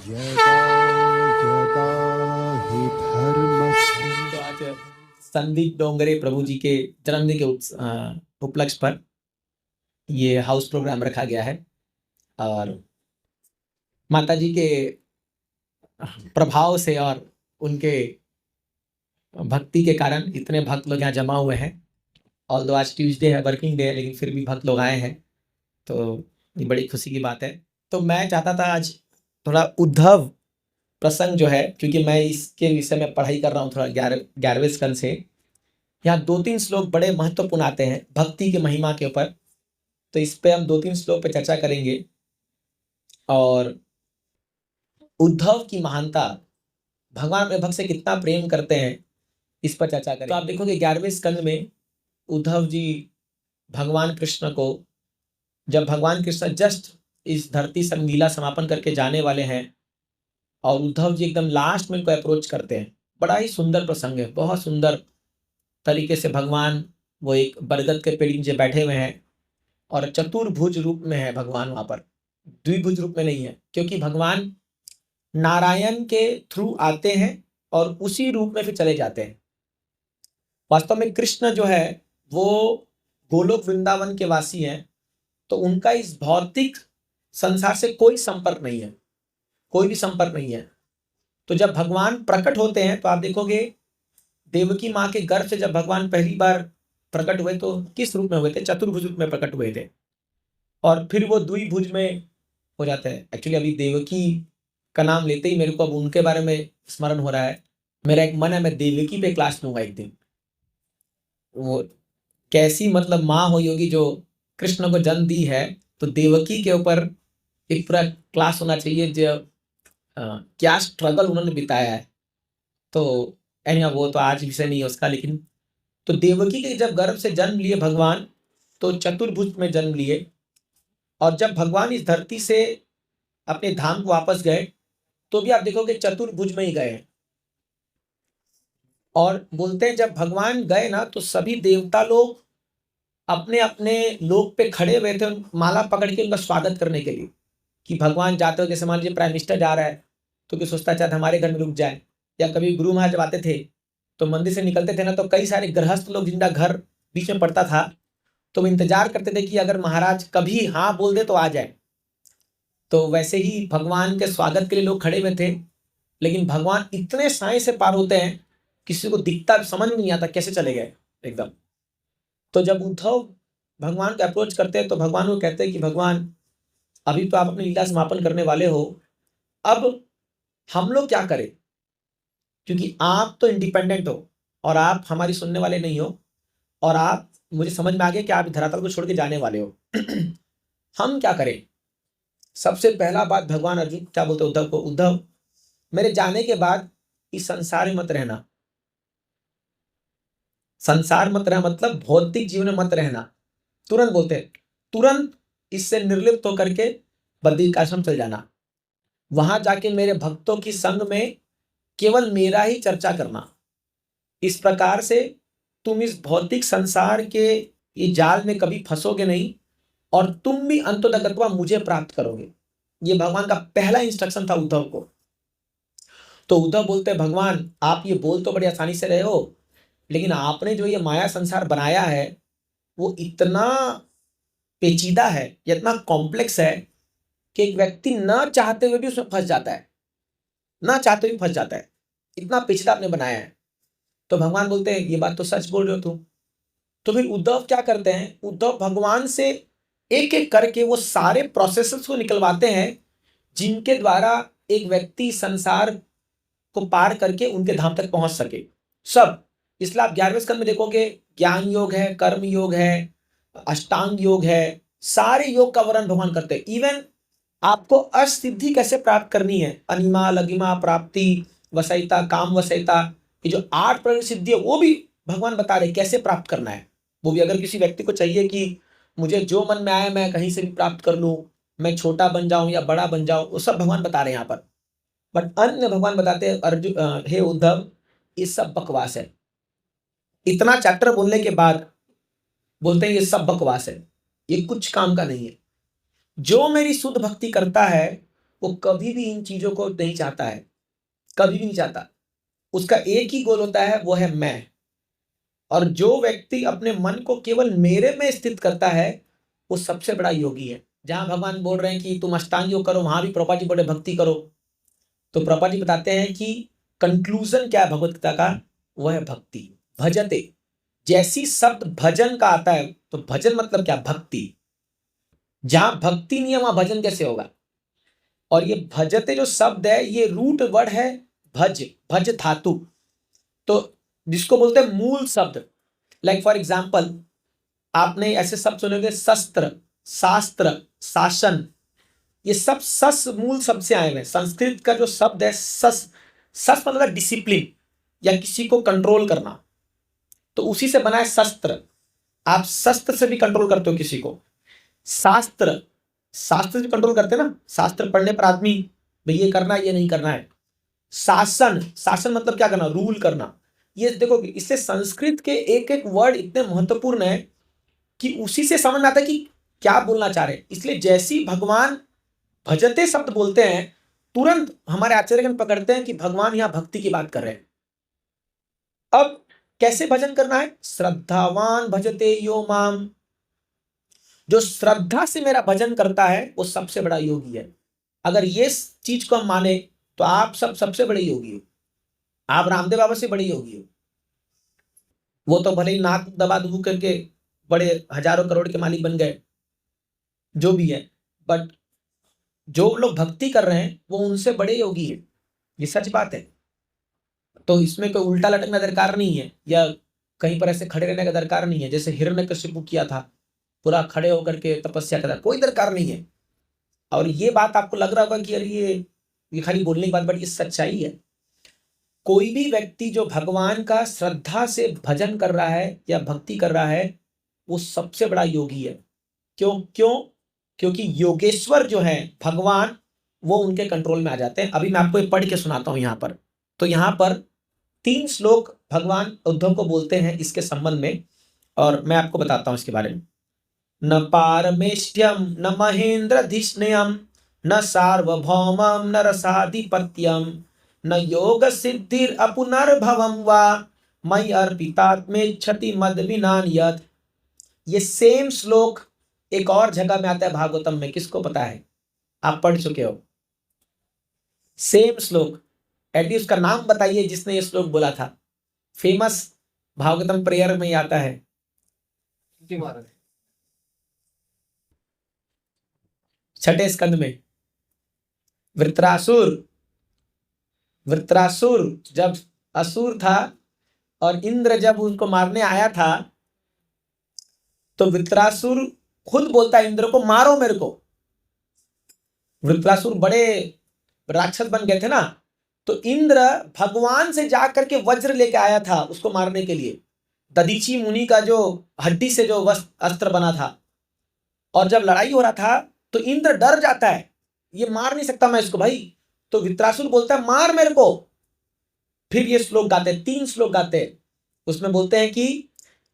यदा यदा हि धर्मस्य। तो आज संदीप डोंगरे प्रभु जी के जन्मदिन के उपलक्ष्य पर ये हाउस प्रोग्राम रखा गया है और माता जी के प्रभाव से और उनके भक्ति के कारण इतने भक्त लोग यहाँ जमा हुए हैं। और दो आज ट्यूसडे है, वर्किंग डे है, लेकिन फिर भी भक्त लोग आए हैं, तो ये बड़ी खुशी की बात है। तो मैं चाहता था आज थोड़ा उद्धव प्रसंग जो है, क्योंकि मैं इसके विषय में पढ़ाई कर रहा हूँ थोड़ा 11वें स्कंद से, यहाँ 2-3 श्लोक बड़े महत्वपूर्ण आते हैं भक्ति के महिमा के ऊपर। तो इस पे हम 2-3 श्लोक पे चर्चा करेंगे और उद्धव की महानता, भगवान अपने भक्त से कितना प्रेम करते हैं, इस पर चर्चा करें। तो आप देखोगे 11वें स्कंद में उद्धव जी भगवान कृष्ण को, जब भगवान कृष्ण जस्ट इस धरती से लीला समापन करके जाने वाले हैं और उद्धव जी एकदम लास्ट में इनको अप्रोच करते हैं। बड़ा ही सुंदर प्रसंग है, बहुत सुंदर तरीके से भगवान वो एक बरगद के पेड़ नीचे बैठे हुए हैं और चतुर्भुज रूप में है भगवान, वहां पर द्विभुज रूप में नहीं है, क्योंकि भगवान नारायण के थ्रू आते हैं और उसी रूप में फिर चले जाते हैं। वास्तव में कृष्ण जो है वो गोलोक वृंदावन के वासी हैं, तो उनका इस भौतिक संसार से कोई संपर्क नहीं है, कोई भी संपर्क नहीं है। तो जब भगवान प्रकट होते हैं तो आप देखोगे देवकी माँ के गर्भ से जब भगवान पहली बार प्रकट हुए तो किस रूप में हुए थे? चतुर्भुज रूप में प्रकट हुए थे और फिर वो द्विभुज में हो जाते हैं। एक्चुअली अभी देवकी का नाम लेते ही मेरे को अब उनके बारे में स्मरण हो रहा है। मेरा एक मन है मैं देवकी पे क्लास लूंगा एक दिन। वो कैसी मतलब माँ हुई होगी जो कृष्ण को जन्म दी है, तो देवकी के ऊपर एक पूरा क्लास होना चाहिए जो क्या स्ट्रगल उन्होंने बिताया है। तो एनीवे वो तो आज विषय नहीं है उसका, लेकिन तो देवकी के जब गर्भ से जन्म लिए भगवान तो चतुर्भुज में जन्म लिए, और जब भगवान इस धरती से अपने धाम को वापस गए तो भी आप देखोगे चतुर्भुज में ही गए। और बोलते हैं जब भगवान गए ना तो सभी देवता लोग अपने अपने लोक पे खड़े हुए थे माला पकड़ के उनका स्वागत करने के लिए, कि भगवान जाते हो, जैसे मान लीजिए प्राइम मिनिस्टर जा रहा है तो कि सोचता चाहता हमारे घर में रुक जाए, या कभी गुरु महाराज जब आते थे तो मंदिर से निकलते थे ना तो कई सारे गृहस्थ लोग जिनका घर बीच में पड़ता था तो वो इंतजार करते थे कि अगर महाराज कभी हाँ बोल दे तो आ जाए। तो वैसे ही भगवान के स्वागत के लिए लोग खड़े हुए थे, लेकिन भगवान इतने साए से पार होते हैं किसी को दिखता, समझ में नहीं आता कैसे चले गए एकदम। तो जब उद्धव भगवान को अप्रोच करते हैं तो भगवान को कहते हैं कि भगवान अभी तो आप अपनी लीला समापन करने वाले हो, अब हम लोग क्या करें, क्योंकि आप तो इंडिपेंडेंट हो और आप हमारी सुनने वाले नहीं हो, और आप, मुझे समझ में आ गया कि आप धरातल को छोड़ के जाने वाले हो। हम क्या करें? सबसे पहला बात भगवान अर्जुन क्या बोलते उद्धव को, उद्धव मेरे जाने के बाद इस संसार में मत रहना। संसार मत रहना मतलब भौतिक जीवन में मत रहना। तुरंत बोलते हैं, तुरंत इससे निर्लिप्त होकर के बद्रिक आश्रम चल जाना, वहां जाके मेरे भक्तों की संग में केवल मेरा ही चर्चा करना। इस प्रकार से तुम इस भौतिक संसार के ये जाल में कभी फंसोगे नहीं और तुम भी अंतोदगत्वा मुझे प्राप्त करोगे। ये भगवान का पहला इंस्ट्रक्शन था उद्धव को। तो उद्धव बोलते हैं भगवान आप ये बोल तो बड़ी आसानी से रहे हो, लेकिन आपने जो ये माया संसार बनाया है वो इतना पेचीदा है, इतना कॉम्प्लेक्स है कि एक व्यक्ति न चाहते हुए भी उसमें फंस जाता है, ना चाहते हुए फंस जाता है, इतना पेचीदा आपने बनाया है। तो भगवान बोलते हैं ये बात तो सच बोल रहे हो तुम। तो फिर उद्धव क्या करते हैं, उद्धव भगवान से एक एक करके वो सारे प्रोसेसेस को निकलवाते हैं जिनके द्वारा एक व्यक्ति संसार को पार करके उनके धाम तक पहुंच सके। सब, इसलिए आप 11वें स्कंद में देखोगे ज्ञान योग है, कर्म योग है, अष्टांग योग है, सारे योग का वर्णन भगवान करते हैं। इवन आपको अष्टसिद्धि कैसे प्राप्त करनी है, अनिमा लगिमा प्राप्ति वसैता काम वसैता, ये जो 8 प्रकार की सिद्धि है वो भी भगवान बता रहे कैसे प्राप्त करना है। वो भी अगर किसी व्यक्ति को चाहिए कि मुझे जो मन में आए मैं कहीं से भी प्राप्त कर लूं, मैं छोटा बन जाऊं या बड़ा बन जाऊं, वो सब भगवान बता रहे हैं यहाँ पर। बट अन्य भगवान बताते हैं अर्जुन, हे उद्धव ये सब बकवास है। इतना चैप्टर बोलने के बाद बोलते हैं ये सब बकवास है, ये कुछ काम का नहीं है। जो मेरी शुद्ध भक्ति करता है वो कभी भी इन चीजों को नहीं चाहता है, कभी भी नहीं चाहता। उसका एक ही गोल होता है, वो है मैं। और जो व्यक्ति अपने मन को केवल मेरे में स्थित करता है वो सबसे बड़ा योगी है। जहां भगवान बोल रहे हैं कि तुम अष्टांग योग करो, वहां भी प्रभुपाद जी बोले भक्ति करो। तो प्रभुपाद जी बताते हैं कि कंक्लूजन क्या है भगवत गीता का, वो है भक्ति। भजते, जैसी शब्द भजन का आता है तो भजन मतलब क्या, भक्ति। जहां भक्ति नहीं है वहां भजन कैसे होगा। और ये भजते जो शब्द है ये रूट वर्ड है भज, भज धातु। तो जिसको बोलते हैं मूल शब्द, लाइक फॉर एग्जाम्पल आपने ऐसे शब्द सुने होंगे, शस्त्र, शास्त्र, शासन, ये सब सस मूल शब्द से आए हुए हैं। संस्कृत का जो शब्द है सस, सस मतलब डिसिप्लिन या किसी को कंट्रोल करना, तो उसी से बना है शस्त्र। आप शस्त्र से भी कंट्रोल करते हो किसी को। शास्त्र, शास्त्र से कंट्रोल करते हैं ना, शास्त्र पढ़ने पर आदमी भाई ये करना है ये नहीं करना है। शासन, शासन मतलब क्या करना, रूल करना। ये देखो इससे संस्कृत के एक एक वर्ड इतने महत्वपूर्ण है कि उसी से समझ में आता है कि क्या बोलना चाह रहे हैं। इसलिए जैसी भगवान भजते शब्द बोलते हैं तुरंत हमारे आचार्यगण पकड़ते हैं कि भगवान यहां भक्ति की बात कर रहे हैं। अब कैसे भजन करना है, श्रद्धावान भजते यो माम, जो श्रद्धा से मेरा भजन करता है वो सबसे बड़ा योगी है। अगर ये चीज को हम माने तो आप सब सबसे बड़े योगी हो। आप रामदेव बाबा से बड़े योगी हो। वो तो भले ही नाक दबा दबू करके बड़े हजारों करोड़ के मालिक बन गए, जो भी है, बट जो लोग भक्ति कर रहे हैं वो उनसे बड़े योगी है। ये सच बात है। तो इसमें कोई उल्टा लटकना दरकार नहीं है या कहीं पर ऐसे खड़े रहने का दरकार नहीं है जैसे हिरण्यकशिपु किया था, पूरा खड़े होकर के तपस्या करता, कोई दरकार नहीं है। और ये बात आपको लग रहा होगा कि यार ये खाली बोलने की बात, बट ये सच्चाई है। कोई भी व्यक्ति जो भगवान का श्रद्धा से भजन कर रहा है या भक्ति कर रहा है वो सबसे बड़ा योगी है। क्यों क्यों क्योंकि योगेश्वर जो है भगवान वो उनके कंट्रोल में आ जाते हैं। अभी मैं आपको ये पढ़ के सुनाता हूं यहाँ पर। तो यहाँ पर 3 श्लोक भगवान उद्धव को बोलते हैं इसके संबंध में, और मैं आपको बताता हूं इसके बारे में। न पारमेष्ठ्यम न महेंद्रधिष्ण्यम न सार्वभौमम न रसाधिपत्यम न योग सिद्धिर अपुनर्भवम वा मयि अर्पितात्मेच्छति मद विनान्यत्। ये सेम श्लोक एक और जगह में आता है भागवतम में, किसको पता है, आप पढ़ चुके हो सेम श्लोक। एटलीस्ट उसका नाम बताइए जिसने ये श्लोक बोला था। फेमस भागवतम प्रेयर में ही आता है। छठे स्कंद में वृत्रासुर, वृत्रासुर जब असुर था और इंद्र जब उनको मारने आया था तो वृत्रासुर खुद बोलता है इंद्र को मारो मेरे को। वृत्रासुर बड़े राक्षस बन गए थे ना, तो इंद्र भगवान से जाकर के वज्र लेके आया था उसको मारने के लिए। दधीची मुनि का जो हड्डी से जो अस्त्र बना था, और जब लड़ाई हो रहा था तो इंद्र डर जाता है, ये मार नहीं सकता मैं इसको भाई। तो वृत्रासुर बोलता है मार मेरे को। फिर ये श्लोक गाते, 3 श्लोक गाते, उसमें बोलते हैं कि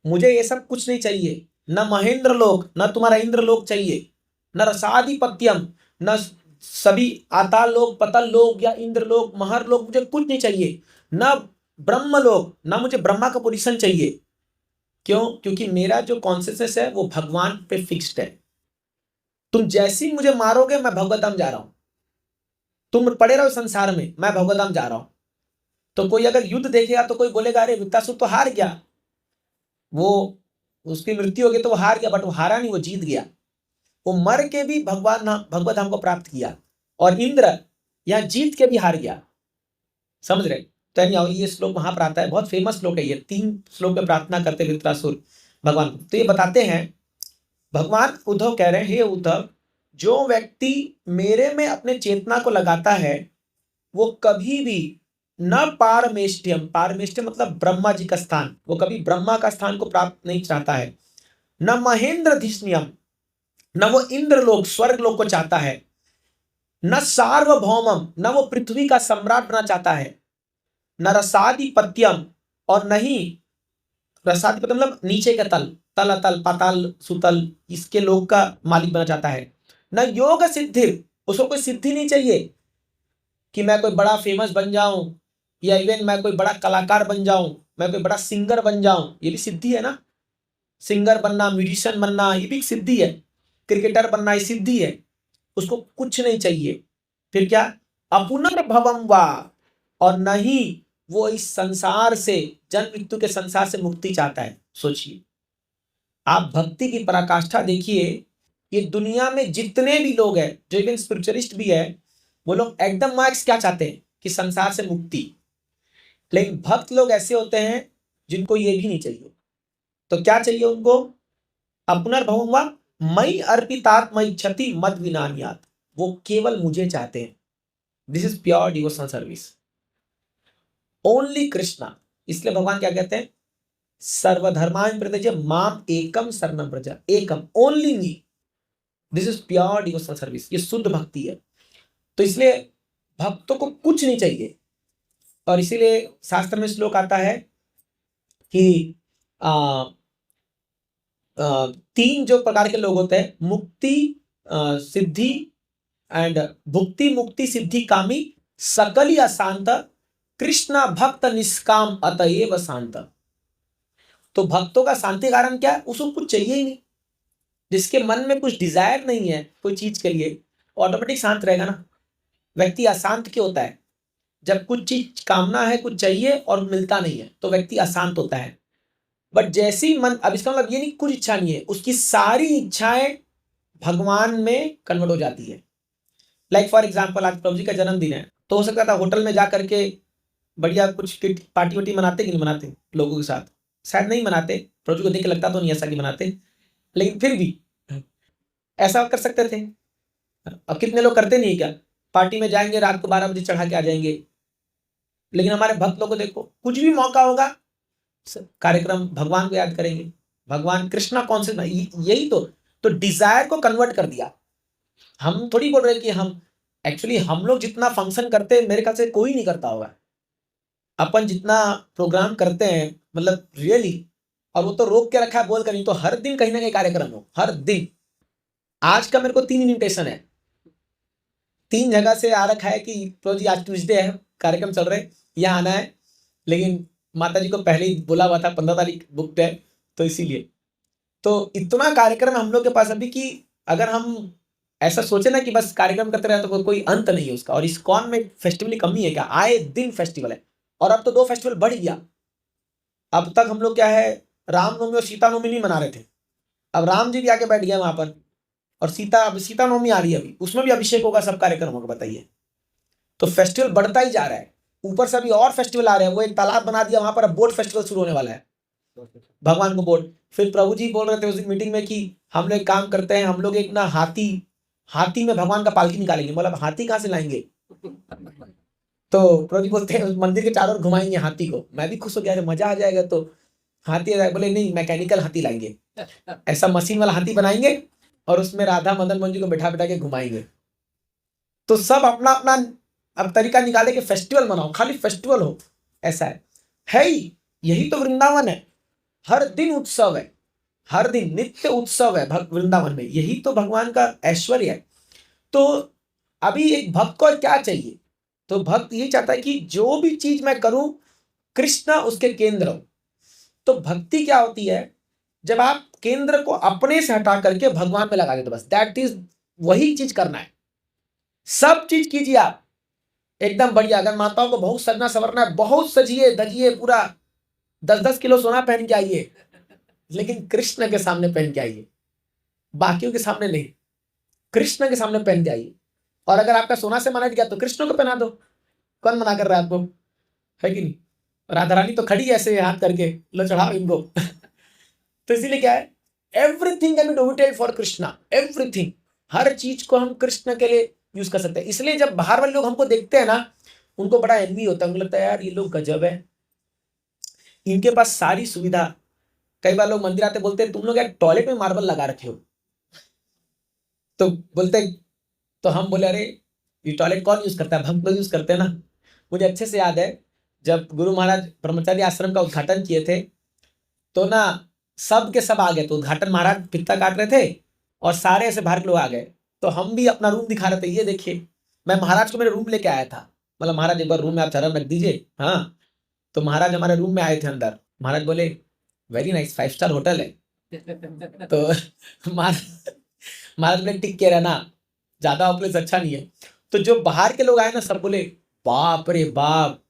मुझे ये सब कुछ नहीं चाहिए, न महेंद्र लोक, न तुम्हारा इंद्र लोक चाहिए, न रसाधिपत्यम, न सभी आताल लोक, पतल लोक या इंद्र लोक, महर लोक, मुझे कुछ नहीं चाहिए, न ब्रह्म लोक, न मुझे ब्रह्मा का पोजीशन चाहिए। क्यों? क्योंकि मेरा जो कॉन्शियसनेस है वो भगवान पे फिक्स्ड है। तुम जैसे ही मुझे मारोगे मैं भगवत धाम जा रहा हूं, तुम पड़े रहो संसार में, मैं भगवत धाम जा रहा हूं। तो कोई अगर युद्ध देखेगा तो कोई बोलेगा अरे वृत्तासुर तो हार गया, वो उसकी मृत्यु हो गई तो वो हार गया, बट वो हारा नहीं, वो जीत गया। वो मर के भी भगवत धाम को प्राप्त किया, और इंद्र यहां जीत के भी हार गया। समझ रहे? तो ये श्लोक वहां पर आता है, बहुत फेमस श्लोक है ये। 3 श्लोक में प्रार्थना करते वृत्रासुर भगवान। तो ये बताते हैं भगवान उद्धव कह रहे हैं, हे उद्धव, जो व्यक्ति मेरे में अपने चेतना को लगाता है वो कभी भी न पारमेष्ठ्यम, पारमेष्ठ्यम मतलब ब्रह्मा जी का स्थान, वो कभी ब्रह्मा का स्थान को प्राप्त नहीं चाहता है, न महेंद्रधिष्ण्यम, न वो इंद्र लोक स्वर्ग लोक को चाहता है, न सार्वभौमम, न वो पृथ्वी का सम्राट बनना चाहता है, न रसाधिपत्यम, और नहीं रसाधिपत्यम मतलब नीचे का तल, तल अतल पाताल सुतल, इसके लोक का मालिक बनना चाहता है, न योग सिद्धि, उसको कोई सिद्धि नहीं चाहिए कि मैं कोई बड़ा फेमस बन जाऊं, या इवन मैं कोई बड़ा कलाकार बन जाऊं, मैं कोई बड़ा सिंगर बन जाऊं। ये भी सिद्धि है ना, सिंगर बनना, म्यूजिशियन बनना, ये भी एक सिद्धि है। क्रिकेटर बनना, ये सिद्धि है। उसको कुछ नहीं चाहिए। फिर क्या, अपुनर्भवम वा, और नहीं वो इस संसार से, जन्म मृत्यु के संसार से मुक्ति चाहता है। सोचिए, आप भक्ति की पराकाष्ठा देखिए। ये दुनिया में जितने भी लोग हैं, जो इवन स्पिरिचुअलिस्ट भी है, वो लोग एकदम मार्क्स क्या चाहते हैं कि संसार से मुक्ति। लेकिन भक्त लोग ऐसे होते हैं जिनको ये भी नहीं चाहिए। तो क्या चाहिए उनको, अपुनर्भवम वा मई अर्पितात्मयि क्षति मद विनान्यात्, वो केवल मुझे चाहते हैं। This is pure devotional service, only Krishna. इसलिए भगवान क्या कहते हैं, सर्वधर्मान् परित्यज्य माम एकम शरणं व्रज, एकम, only me. This is pure devotional service, ये शुद्ध भक्ति है। तो इसलिए भक्तों को कुछ नहीं चाहिए। और इसीलिए शास्त्र में श्लोक आता है कि तीन जो प्रकार के लोग होते हैं, मुक्ति, सिद्धि एंड भुक्ति, मुक्ति सिद्धि कामी, सकल अशांत, कृष्ण भक्त निष्काम अतएव शांत। तो भक्तों का शांति कारण क्या है, उसको कुछ चाहिए ही नहीं। जिसके मन में कुछ डिजायर नहीं है कोई चीज के लिए, ऑटोमेटिक शांत रहेगा ना। व्यक्ति अशांत क्यों होता है, जब कुछ चीज कामना है, कुछ चाहिए और मिलता नहीं है, तो व्यक्ति अशांत होता है। बट जैसे ही मन, अब इसका मतलब ये नहीं कुछ इच्छा नहीं है, उसकी सारी इच्छाएं भगवान में कन्वर्ट हो जाती है। लाइक फॉर एग्जाम्पल, आज प्रभु जी का जन्मदिन है, तो हो सकता था होटल में जा करके बढ़िया कुछ पार्टी वार्टी मनाते कि नहीं मनाते लोगों के साथ, शायद नहीं मनाते। प्रभु जी को देख के लगता तो नहीं ऐसा कि मनाते, लेकिन फिर भी ऐसा कर सकते थे। अब कितने लोग करते नहीं क्या, पार्टी में जाएंगे, रात को 12 बजे चढ़ा के आ जाएंगे। लेकिन हमारे भक्त लोगों को देखो, कुछ भी मौका होगा कार्यक्रम, भगवान को याद करेंगे। भगवान कृष्णा कौन से, यही तो डिजायर को कन्वर्ट कर दिया। हम थोड़ी बोल रहे कि हम, एक्चुअली हम लोग जितना फंक्शन करते हैं, मेरे ख्याल से कोई नहीं करता होगा। अपन जितना प्रोग्राम करते हैं, मतलब रियली, और वो तो रोक के रखा है बोल कर, नहीं तो हर दिन कहीं ना कहीं कार्यक्रम हो, हर दिन। आज का मेरे को 3 इन्विटेशन है, 3 जगह से आ रखा है कि प्रभु जी आज ट्यूसडे है, कार्यक्रम चल रहे, यहाँ आना है। लेकिन माता जी को पहले ही बोला हुआ था, 15 तारीख बुकड है, तो इसीलिए। तो इतना कार्यक्रम है हम लोग के पास अभी कि अगर हम ऐसा सोचे ना कि बस कार्यक्रम करते रहे तो कोई अंत नहीं है उसका। और इस्कॉन में फेस्टिवल की कमी है क्या, आए दिन फेस्टिवल है। और अब तो 2 फेस्टिवल बढ़ गया। अब तक हम लोग क्या है, रामनवमी और सीता नवमी नहीं मना रहे थे, अब राम जी भी आके बैठ गए वहां पर। और सीता नवमी आ रही है अभी, उसमें भी अभिषेक होगा, सब कार्यक्रम होगा, बताइए। तो फेस्टिवल बढ़ता ही जा रहा है। ऊपर से अभी और फेस्टिवल आ रहे हैं। वो एक तालाब बना दिया वहां पर, अब बोट फेस्टिवल शुरू होने वाला है, भगवान को बोट। फिर प्रभु जी बोल रहे थे उस दिन मीटिंग में कि हम लोग काम करते हैं, हम लोग एक ना हाथी में भगवान का पालकी निकालेंगे। बोला हाथी कहाँ से लाएंगे, तो प्रभु जी बोलते हैं मंदिर के चारों ओर घुमाएंगे हाथी को। मैं भी खुश हो गया, अरे मजा आ जाएगा। तो हाथी आ जाएगा, बोले नहीं मैकेनिकल हाथी लाएंगे, ऐसा मशीन वाला हाथी बनाएंगे और उसमें राधा मदन मोहन जी को बैठा बैठा के घुमाएंगे। तो सब अपना अपना अब तरीका निकाले कि फेस्टिवल मनाओ, खाली फेस्टिवल हो, ऐसा है ही। यही तो वृंदावन है, हर दिन उत्सव है, हर दिन नित्य उत्सव है वृंदावन में। यही तो भगवान का ऐश्वर्य है। तो अभी एक भक्त को क्या चाहिए, तो भक्त ये चाहता है कि जो भी चीज मैं करूं, कृष्ण उसके केंद्र हो। तो भक्ति क्या होती है, जब आप केंद्र को अपने से हटा करके भगवान में लगा देते, बस दैट इज, वही चीज करना है। सब चीज कीजिए आप एकदम बढ़िया। अगर माताओं को बहुत सजना सवरना है, बहुत सजिए धजिए, पूरा 10-10 किलो सोना पहन के आइए, लेकिन कृष्ण के सामने पहन के आइए, बाकियों के सामने नहीं, कृष्ण के सामने पहन के आइए। और अगर आपका सोना से मना गया तो कृष्ण को पहना दो, कौन मना कर रहा है आपको, है कि नहीं। राधा रानी तो खड़ी है ऐसे हाथ करके, लो चढ़ाओ इनको। तो इसीलिए क्या है, everything can be devoted for Krishna, everything, हर चीज को हम कृष्ण के लिए यूज कर सकते हैं। इसलिए जब बाहर वाले लोग हमको देखते हैं ना, उनको बड़ा एनवी होता है, उनको लगता है यार ये लोग गजब है, इनके पास सारी सुविधा। कई बार लोग मंदिर आते बोलते हैं तुम लोग यार टॉयलेट में मार्बल लगा रखे हो, तो बोलते, तो हम बोले अरे ये टॉयलेट कौन यूज करता है, हम लोग यूज करते हैं ना। मुझे अच्छे से याद है, जब गुरु महाराज ब्रह्मचारी आश्रम का उद्घाटन किए थे, तो ना सब के सब आ गए। तो उद्घाटन महाराज पित्ता काट रहे थे और सारे ऐसे बाहर के लोग आ गए। तो हम भी अपना रूम दिखा रहे थे, ये देखिए मैं महाराज को मेरे रूम लेके आया था, मतलब महाराज एक बार रूम में आप चरण रख दीजिए। हाँ, तो महाराज हमारे रूम में आए थे अंदर, महाराज बोले वेरी नाइस 5 स्टार होटल है। तो महाराज महाराज बोले टिक के रहना, ज्यादा ऑपलेंस अच्छा नहीं है। तो जो बाहर के लोग आए ना सब बोले बाप रे बाप,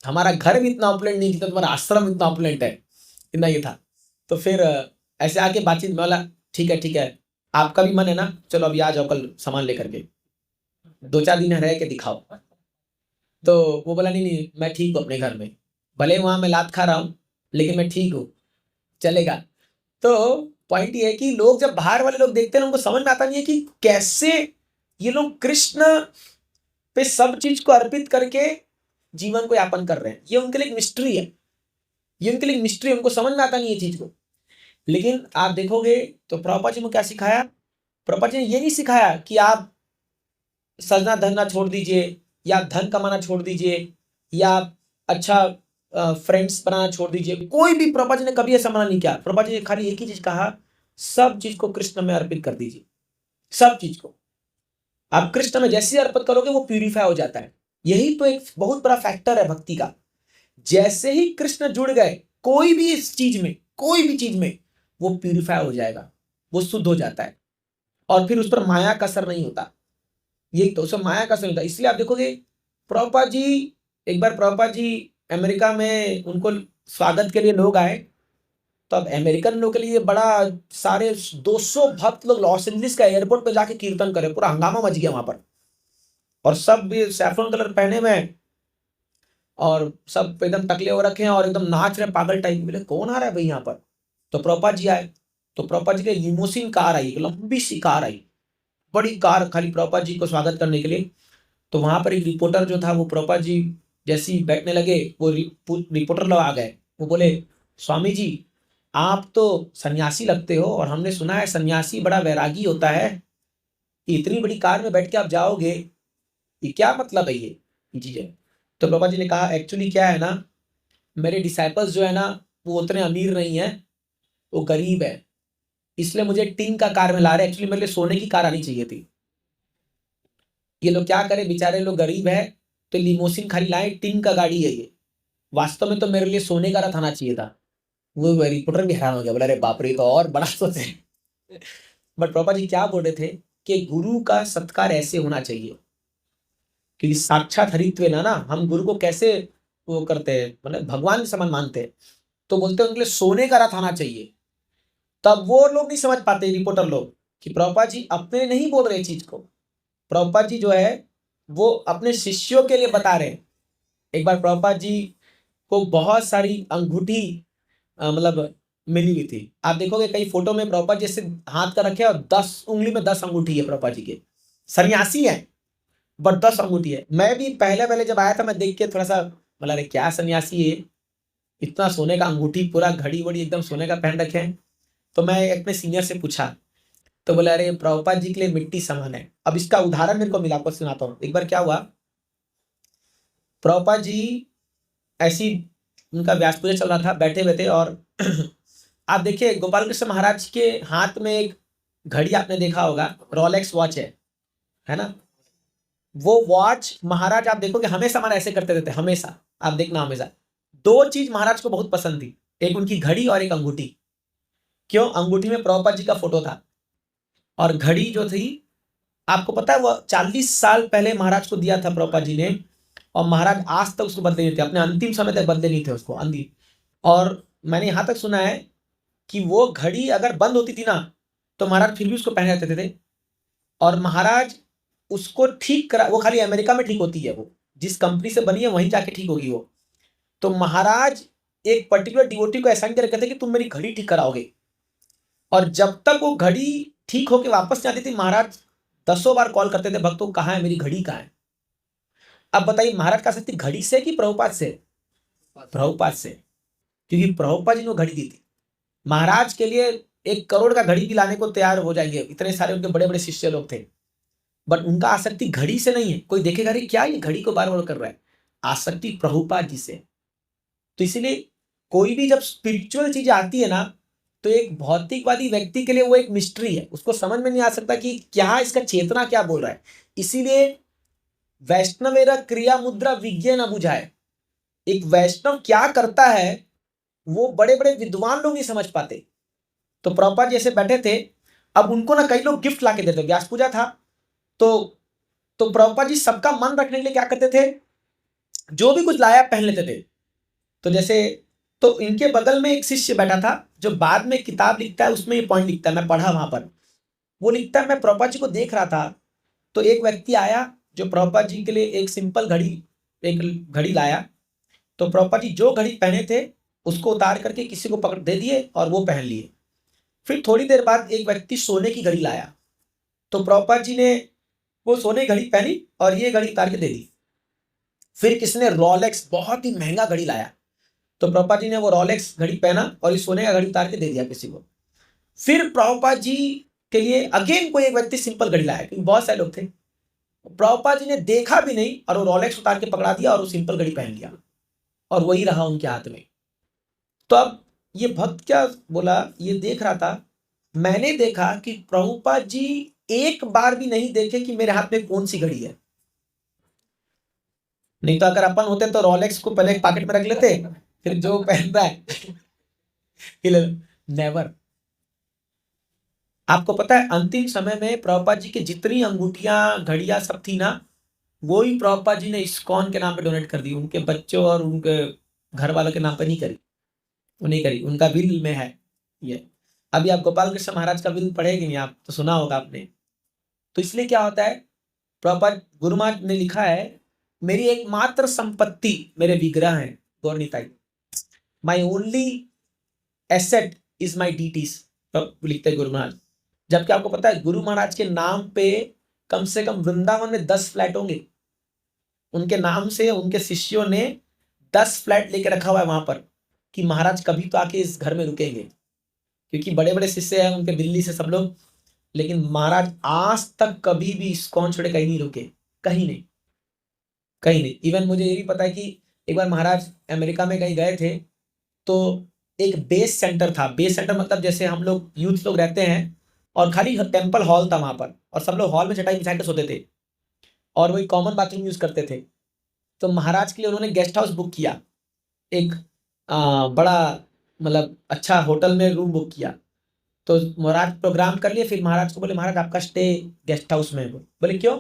हमारा घर भी इतना ऑपलेंट नहीं था, तुम्हारा आश्रम इतना ऑपलेंट है, इतना ये था। तो फिर ऐसे आके बातचीत में बोला ठीक है आपका भी मन है ना, चलो अभी आ जाओ कल सामान लेकर के, 2-4 दिन रह के दिखाओ। तो वो बोला नहीं मैं ठीक हूँ अपने घर में, भले वहां मैं लात खा रहा हूँ लेकिन मैं ठीक हूँ, चलेगा। तो पॉइंट ये है कि लोग जब बाहर वाले लोग देखते हैं उनको समझ में आता नहीं है कि कैसे ये लोग कृष्ण पे सब चीज को अर्पित करके जीवन को यापन कर रहे हैं। ये उनके लिए एक मिस्ट्री है, ये उनके लिए एक मिस्ट्री है, उनको समझ में आता नहीं है चीज को। लेकिन आप देखोगे तो प्रभुपाद जी ने क्या सिखाया, प्रभुपाद जी ने ये नहीं सिखाया कि आप सजना धरना छोड़ दीजिए या धन कमाना छोड़ दीजिए या अच्छा फ्रेंड्स बनाना छोड़ दीजिए, कोई भी प्रभुपाद जी ने कभी ऐसा मना नहीं किया। प्रभुपाद जी ने खाली एक ही चीज कहा, सब चीज को कृष्ण में अर्पित कर दीजिए, सब चीज को आप कृष्ण में जैसे अर्पित करोगे वो प्यूरिफाई हो जाता है। यही तो एक बहुत बड़ा फैक्टर है भक्ति का। जैसे ही कृष्ण जुड़ गए कोई भी इस चीज में, कोई भी चीज में, वो प्यूरिफाई हो जाएगा, वो शुद्ध हो जाता है और फिर उस पर माया का असर नहीं होता। यही तो उसमें माया का असर नहीं होता। इसलिए आप देखोगे प्रभुपाद जी, एक बार प्रभुपाद जी अमेरिका में उनको स्वागत के लिए लोग आए, तो अब अमेरिकन लोग के लिए बड़ा सारे 200 भक्त लोग लॉस एंजलिस का एयरपोर्ट पे जाके कीर्तन करे, पूरा हंगामा मच गया वहां पर, और सब भी सैफरन कलर पहने हुए हैं और सब एकदम टकले हो रखे हैं और एकदम नाच रहे पागल टाइप। बोले कौन आ रहा है भाई यहाँ पर, तो प्रभुपाद जी आए। तो प्रभुपाद जी के लिमोसिन कार आई, एक लंबी सी कार आई, बड़ी कार खाली प्रभुपाद जी को स्वागत करने के लिए। तो वहां पर एक रिपोर्टर जो था वो प्रभुपाद जी जैसे ही बैठने लगे वो रिपोर्टर लोग आ गए, वो बोले स्वामी जी आप तो सन्यासी लगते हो और हमने सुना है सन्यासी बड़ा वैरागी होता है, इतनी बड़ी कार में बैठ के आप जाओगे, ये क्या मतलब है ये चीजें। तो बाबा जी ने कहा एक्चुअली क्या है ना, मेरे डिसाइपल्स जो है ना वो उतने अमीर नहीं है, वो गरीब है, इसलिए मुझे टीन का कार में ला रहे, एक्चुअली मेरे लिए सोने की कार आनी चाहिए थी। ये लोग क्या करें, बेचारे लोग गरीब है तो लिमोसिन खाली लाए, टीन का गाड़ी है ये, वास्तव में तो मेरे लिए सोने का रथ आना चाहिए था। वो रिपोर्टर भी हैरान हो गया, बोला अरे बाप रे तो और बड़ा सोचे। बट पापा जी क्या बोल रहे थे कि गुरु का सत्कार ऐसे होना चाहिए, क्योंकि साक्षात हरित्व ना हम गुरु को कैसे वो करते हैं, मतलब भगवान के समान मानते हैं, तो बोलते हैं उनके लिए सोने का रथ आना चाहिए। तब वो लोग नहीं समझ पाते रिपोर्टर लोग कि प्रभुपाद जी अपने नहीं बोल रहे चीज को, प्रभुपाद जी जो है वो अपने शिष्यों के लिए बता रहे हैं। एक बार प्रभुपाद जी को बहुत सारी अंगूठी मतलब मिली हुई थी। आप देखोगे कई फोटो में प्रभुपाद जी ऐसे हाथ का रखे और 10 उंगली में 10 अंगूठी है प्रभुपाद जी के, सन्यासी है बट 10 अंगूठी है। मैं भी पहले जब आया था मैं देख के थोड़ा सा बोला अरे क्या सन्यासी है, इतना सोने का अंगूठी, पूरा घड़ी वड़ी एकदम सोने का पहन रखे हैं। तो मैं अपने सीनियर से पूछा तो बोला अरे प्रभुपाद जी के लिए मिट्टी समान है। अब इसका उदाहरण मेरे को मिला, आपको सुनाता हूँ। एक बार क्या हुआ, प्रभुपाद जी ऐसी उनका व्यास पूजा चल रहा था, बैठे हुए थे और आप देखिए गोपाल कृष्ण महाराज के हाथ में एक घड़ी आपने देखा होगा, रोलेक्स वॉच है ना। वो वॉच महाराज आप देखोगे हमेशा हमारा ऐसे करते रहते, हमेशा आप देखना, हमेशा 2 चीज महाराज को बहुत पसंद थी, एक उनकी घड़ी और एक अंगूठी। क्यों, अंगूठी में प्रभुपाद जी का फोटो था और घड़ी जो थी आपको पता है वो 40 साल पहले महाराज को दिया था प्रभुपाद जी ने, और महाराज आज तक उसको बदले नहीं थे, अपने अंतिम समय तक बदले नहीं थे उसको अंतिम। और मैंने यहां तक सुना है कि वो घड़ी अगर बंद होती थी ना तो महाराज फिर भी उसको पहने रहते थे। और महाराज उसको ठीक करा, वो खाली अमेरिका में ठीक होती है, वो जिस कंपनी से बनी है वहीं जाके ठीक होगी वो। तो महाराज एक पर्टिकुलर डिवोटी को असाइन कर कहते कि तुम मेरी घड़ी ठीक कराओगे, और जब तक वो घड़ी ठीक होके वापस नहीं आती थी महाराज 10 बार कॉल करते थे भक्तों कहाँ है मेरी घड़ी, कहाँ है। अब बताइए महाराज का शक्ति घड़ी से कि प्रभुपाद से, प्रभुपाद से, क्योंकि प्रभुपाद जी ने घड़ी दी थी। महाराज के लिए 1 करोड़ का घड़ी भी लाने को तैयार हो जाएंगे, इतने सारे उनके बड़े बड़े शिष्य लोग थे, बट उनका आसक्ति घड़ी से नहीं है। कोई देखेगा अरे क्या ये घड़ी को बार बार कर रहा है, आसक्ति प्रभुपाद जी से। तो इसीलिए कोई भी जब स्पिरिचुअल चीज आती है ना तो एक भौतिकवादी व्यक्ति के लिए वो एक मिस्ट्री है, उसको समझ में नहीं आ सकता कि क्या इसका चेतना क्या बोल रहा है। इसीलिए वैष्णवेर क्रिया मुद्रा विज्ञान न बुझाए, एक वैष्णव क्या करता है वो बड़े बड़े विद्वान लोग नहीं समझ पाते। तो प्रभुपाद जी ऐसे बैठे थे, अब उनको ना कई लोग गिफ्ट ला के देते, व्यास पूजा था तो प्रभुपाद जी सबका मन रखने के लिए क्या करते थे, जो भी कुछ लाया पहन लेते थे। तो जैसे तो इनके बगल में एक शिष्य बैठा था जो बाद में किताब लिखता है, उसमें ये पॉइंट लिखता है, मैं पढ़ा वहां पर, वो लिखता है मैं प्रभुपाद जी को देख रहा था तो एक व्यक्ति आया जो प्रभुपाद जी के लिए एक सिंपल एक घड़ी लाया। तो प्रभुपाद जी जो घड़ी पहने थे उसको उतार करके किसी को पकड़ दे दिए और वो पहन लिए। फिर थोड़ी देर बाद एक व्यक्ति सोने की घड़ी लाया, तो प्रभुपाद जी ने वो सोने की घड़ी पहनी और ये घड़ी उतार के दे दी। फिर किसने रॉलेक्स बहुत ही महंगा घड़ी लाया, तो प्रभुपाद जी ने वो रॉलेक्स घड़ी पहना और इस सोने का घड़ी उतार के दे दिया किसी को। फिर प्रभुपाद जी के लिए अगेन कोई एक व्यक्ति सिंपल घड़ी लाया, क्योंकि बहुत सारे लोग थे। प्रभुपाद जी ने देखा भी नहीं और वो रॉलेक्स उतार के पकड़ा दिया और वो सिंपल घड़ी पहन लिया और वही रहा उनके हाथ में। तो अब ये भक्त क्या बोला, ये देख रहा था, मैंने देखा कि प्रभुपाद जी एक बार भी नहीं देखे कि मेरे हाथ में कौन सी घड़ी है। नहीं तो अगर अपन होते तो रॉलेक्स को पहले एक पॉकेट में रख लेते, फिर जो पहन रहा है नेवर। आपको पता है अंतिम समय में प्रभुपाद जी की जितनी अंगूठियां घड़ियां सब थी ना, वो ही प्रभुपाद जी ने इस्कॉन के नाम पे डोनेट कर दी, उनके बच्चों और उनके घर वालों के नाम पे नहीं करी, वो नहीं करी, उनका विल में है ये। अभी आप गोपाल कृष्ण महाराज का विल पढ़ेंगे नहीं, आप तो सुना होगा आपने। तो इसलिए क्या होता है, प्रभुपाद गुरु महाराज ने लिखा है मेरी एकमात्र संपत्ति मेरे विग्रह हैं Gaura Nitai, my only asset is my deities, लिखते हैं गुरु महाराज। जबकि आपको पता है गुरु महाराज के नाम पे कम से कम वृंदावन में 10 फ्लैट होंगे, उनके नाम से उनके शिष्यों ने 10 फ्लैट लेके रखा हुआ है वहां पर कि महाराज कभी तो आके इस घर में रुकेंगे, क्योंकि बड़े बड़े शिष्य हैं उनके दिल्ली से सब लोग। लेकिन महाराज आज तक कभी भी इस्कॉन छोड़े कहीं नहीं रुके, कहीं नहीं, कहीं नहीं। इवन मुझे ये भी पता है कि एक बार महाराज अमेरिका में कहीं गए थे, तो एक बेस सेंटर था, बेस सेंटर मतलब जैसे हम लोग यूथ लोग रहते हैं और खाली टेम्पल हॉल था वहां पर, और सब लोग हॉल में चटाई बिछा के सोते थे और वही कॉमन बाथरूम यूज करते थे। तो महाराज के लिए उन्होंने गेस्ट हाउस बुक किया, एक बड़ा मतलब अच्छा होटल में रूम बुक किया। तो महाराज प्रोग्राम कर लिए, फिर महाराज को बोले महाराज आपका स्टे गेस्ट हाउस में है। बोले क्यों?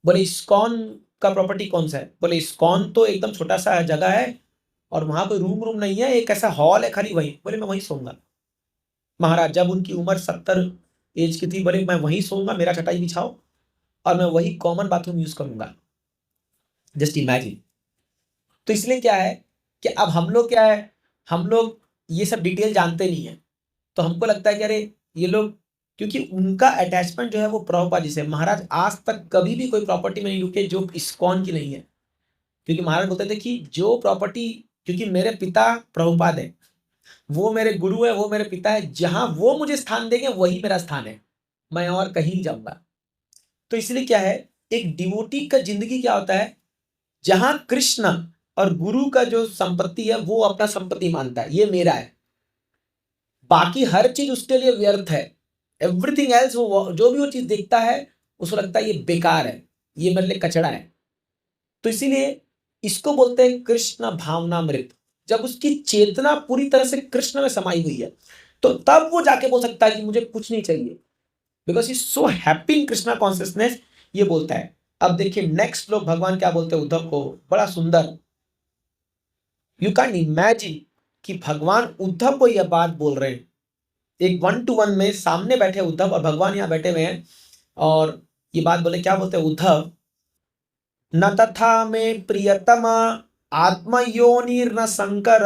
बोले इस्कॉन का प्रॉपर्टी कौन सा है? बोले इस्कॉन तो एकदम छोटा सा जगह है और वहां कोई रूम नहीं है, एक ऐसा हॉल है खाली वहीं। बोले मैं वहीं सोऊंगा। महाराज जब उनकी उम्र 70 एज की थी, बोले मैं वहीं सोऊंगा, मेरा चटाई बिछाओ और मैं वही कॉमन बाथरूम यूज करूंगा। Just imagine. तो इसलिए क्या है कि अब हम लोग क्या है, हम लोग ये सब डिटेल जानते नहीं है, तो हमको लगता है कि अरे ये लोग, क्योंकि उनका अटैचमेंट जो है वो प्रभुपाद जी से। महाराज आज तक कभी भी कोई प्रॉपर्टी में नहीं रुके जो इस्कॉन की नहीं है, क्योंकि महाराज बोलते थे कि जो प्रॉपर्टी, क्योंकि मेरे पिता प्रभुपाद है, वो मेरे गुरु है, वो मेरे पिता है, जहां वो मुझे स्थान देंगे वही मेरा स्थान है, मैं और कहीं नहीं जाऊंगा। तो इसलिए क्या है, एक डिवोटी का जिंदगी क्या होता है, जहां कृष्ण और गुरु का जो संपत्ति है वो अपना संपत्ति मानता है, ये मेरा है, बाकी हर चीज उसके लिए व्यर्थ है। एवरीथिंग एल्स, वो जो भी वो चीज देखता है उसको लगता है ये बेकार है, ये मेरे लिए कचड़ा है। तो इसीलिए इसको बोलते हैं कृष्ण भावनामृत। जब उसकी चेतना पूरी तरह से कृष्ण में समाई हुई है, तो तब वो जाके बोल सकता है कि मुझे कुछ नहीं चाहिए, because is so happy in Krishna consciousness, ये बोलता है। अब देखिए नेक्स्ट लोग भगवान क्या बोलते हैं उद्धव को, बड़ा सुंदर। यू कैन इमेजिन कि भगवान उद्धव को यह बात बोल रहे हैं, एक 1-to-1 में सामने बैठे उद्धव और भगवान यहाँ बैठे हुए हैं, और ये बात बोले, क्या बोलते हैं उद्धव, न तथा में प्रियतमा आत्मयोनिर्न शंकर,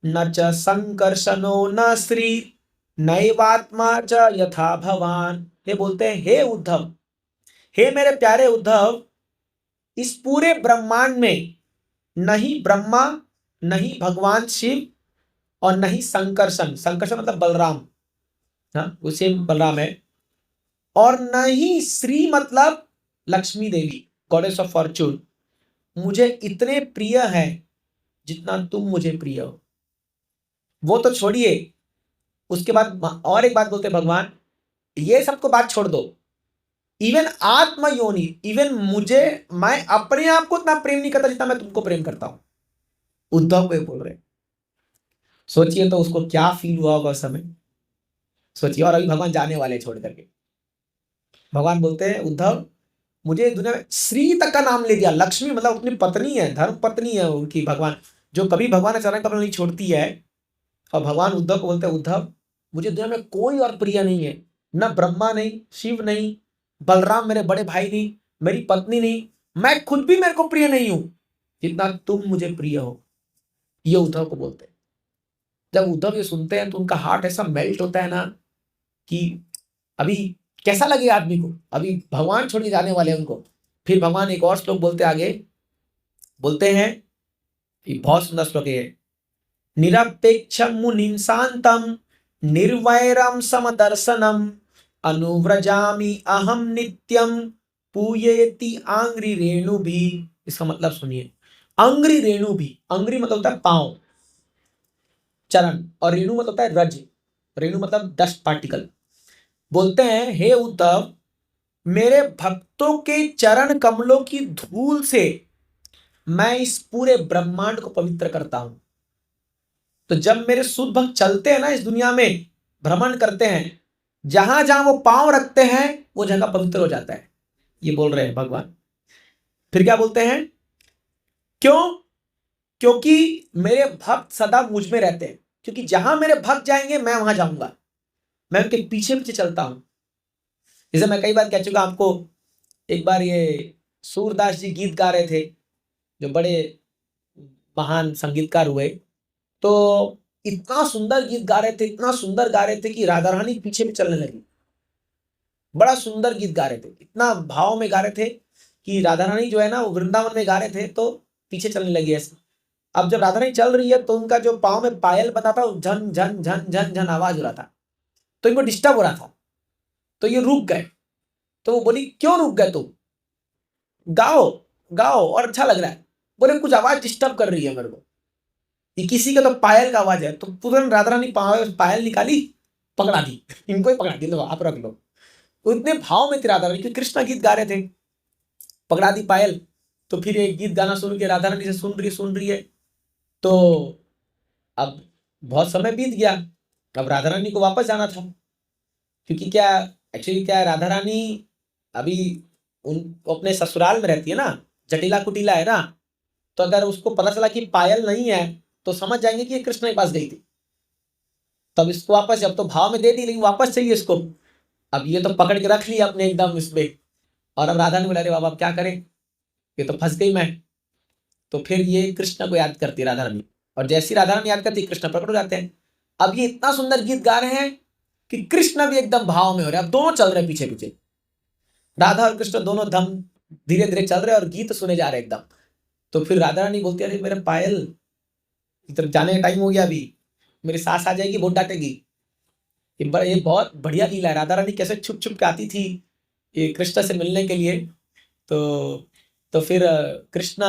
न च संकर्षणो न श्री नैवात्मा च यथा भवान। ये बोलते हैं हे उद्धव, हे मेरे प्यारे उद्धव, इस पूरे ब्रह्मांड में नहीं ब्रह्मा, नहीं भगवान शिव और नहीं संकर्षण, संकर्षण मतलब बलराम, हाँ उसे बलराम है, और नहीं श्री मतलब लक्ष्मी देवी, गॉडेस ऑफ फॉर्चून, मुझे इतने प्रिय है जितना तुम मुझे प्रिय हो। वो तो छोड़िए, उसके बाद और एक बात बोलते हैं भगवान, ये सबको बात छोड़ दो, इवन आत्म योनि, इवन मुझे, मैं अपने आप को इतना प्रेम नहीं करता जितना मैं तुमको प्रेम करता हूं। उद्धव को ये बोल रहे। सोचिए तो उसको क्या फील हुआ होगा उस समय, सोचिए। और अभी भगवान जाने वाले हैं छोड़ करके। भगवान बोलते हैं उद्धव, मुझे दुनिया में श्री तक का नाम ले दिया, लक्ष्मी मतलब अपनी पत्नी है, धर्म पत्नी है उनकी, भगवान जो कभी भगवान का चरण कमल नहीं छोड़ती है। और भगवान उद्धव को बोलते हैं, उद्धव मुझे दुनिया में कोई और प्रिय नहीं है, न ब्रह्मा नहीं, शिव नहीं, बलराम मेरे बड़े भाई नहीं, मेरी पत्नी नहीं, मैं खुद भी मेरे को प्रिय नहीं हूं जितना तुम मुझे प्रिय हो। ये उद्धव को बोलते हैं। जब उद्धव ये सुनते हैं तो उनका हार्ट ऐसा मेल्ट होता है ना कि अभी कैसा लगे आदमी को, अभी भगवान छोड़ के जाने वाले हैं उनको। फिर भगवान एक और श्लोक बोलते आगे, बोलते हैं, ये बहुत सुंदर श्लोक है, निरपेक्षम मुनिम शांतम निर्वैरम समदर्शनम अनुव्रजामि अहम नित्यम पूयेति आंग्री रेणु भी। इसका मतलब सुनिए, अंग्री रेणु भी, अंग्री मतलब होता है पांव, चरण, और रेणु मतलब होता है रज, रेणु मतलब डस्ट पार्टिकल। बोलते हैं, हे उद्धव, मेरे भक्तों के चरण कमलों की धूल से मैं इस पूरे ब्रह्मांड को पवित्र करता हूं। तो जब मेरे शुद्ध भक्त चलते हैं ना इस दुनिया में, भ्रमण करते हैं, जहां जहां वो पांव रखते हैं वो जगह पवित्र हो जाता है। ये बोल रहे हैं भगवान। फिर क्या बोलते हैं, क्यों? क्योंकि मेरे भक्त सदा मुझ में रहते हैं, क्योंकि जहां मेरे भक्त जाएंगे मैं वहां जाऊंगा, मैं उनके पीछे पीछे चलता हूं। जैसे मैं कई बार कह चुका आपको, एक बार ये सूरदास जी गीत गा रहे थे, जो बड़े महान संगीतकार हुए, तो इतना सुंदर गीत गा रहे थे, इतना सुंदर गा रहे थे कि राधा रानी पीछे भी चलने लगी। बड़ा सुंदर गीत गा रहे थे, इतना भाव में गा रहे थे कि राधा रानी जो है ना वो वृंदावन में गा रहे थे तो पीछे चलने लगी ऐसे। अब जब राधा रानी चल रही है तो उनका जो पाँव में पायल बता था, झन झन झन झन झन आवाज हो रहा था, तो इनको डिस्टर्ब हो रहा था, तो ये रुक गए। तो वो बोली, क्यों रुक गए तुम, गाओ गाओ और अच्छा लग रहा है। बोले, कुछ आवाज डिस्टर्ब कर रही है मेरे को, ये किसी का तो पायल का आवाज है। तो तुरंत राधा रानी पायल निकाली, पकड़ा दी, इनको ही पकड़ा दी, लो आप रख लो। तो इतने भाव में थी राधा रानी, कृष्ण गीत गा रहे थे, पकड़ा दी पायल। तो फिर एक गीत गाना शुरू किया, राधा रानी से सुन रही है। तो अब बहुत समय बीत गया, अब राधा रानी को वापस जाना था, क्योंकि क्या एक्चुअली क्या है, राधा रानी अभी उन अपने ससुराल में रहती है ना, जटिला कुटिला है ना, तो अगर उसको पता चला कि पायल नहीं है तो समझ जाएंगे कि ये कृष्ण के पास गई थी। तब इसको वापस, अब तो भाव में दे दी लेकिन वापस चाहिए इसको। अब ये तो पकड़ के रख लिया अपने एकदम इसमें, और अब राधा ने बोला, अरे बाबा अब क्या करें, ये तो फंस गई मैं। तो फिर ये कृष्ण को याद करती है राधा रानी, और जैसी राधा रानी याद करती है कृष्ण प्रकट हो जाते हैं। अब ये इतना सुंदर गीत गा रहे हैं कि कृष्ण भी एकदम भाव में हो रहे हैं, अब दोनों चल रहे हैं पीछे पीछे, राधा और कृष्ण दोनों धम धीरे धीरे चल रहे हैं और गीत सुने जा रहे हैं एकदम। तो फिर राधा रानी बोलती है, अरे मेरे पायल, इधर जाने का टाइम हो गया, अभी मेरी सास आ जाएगी, बहुत डांटेगी। ये बहुत बढ़िया लीला है, राधा रानी कैसे छुप छुप के आती थी ये कृष्ण से मिलने के लिए। तो फिर कृष्ण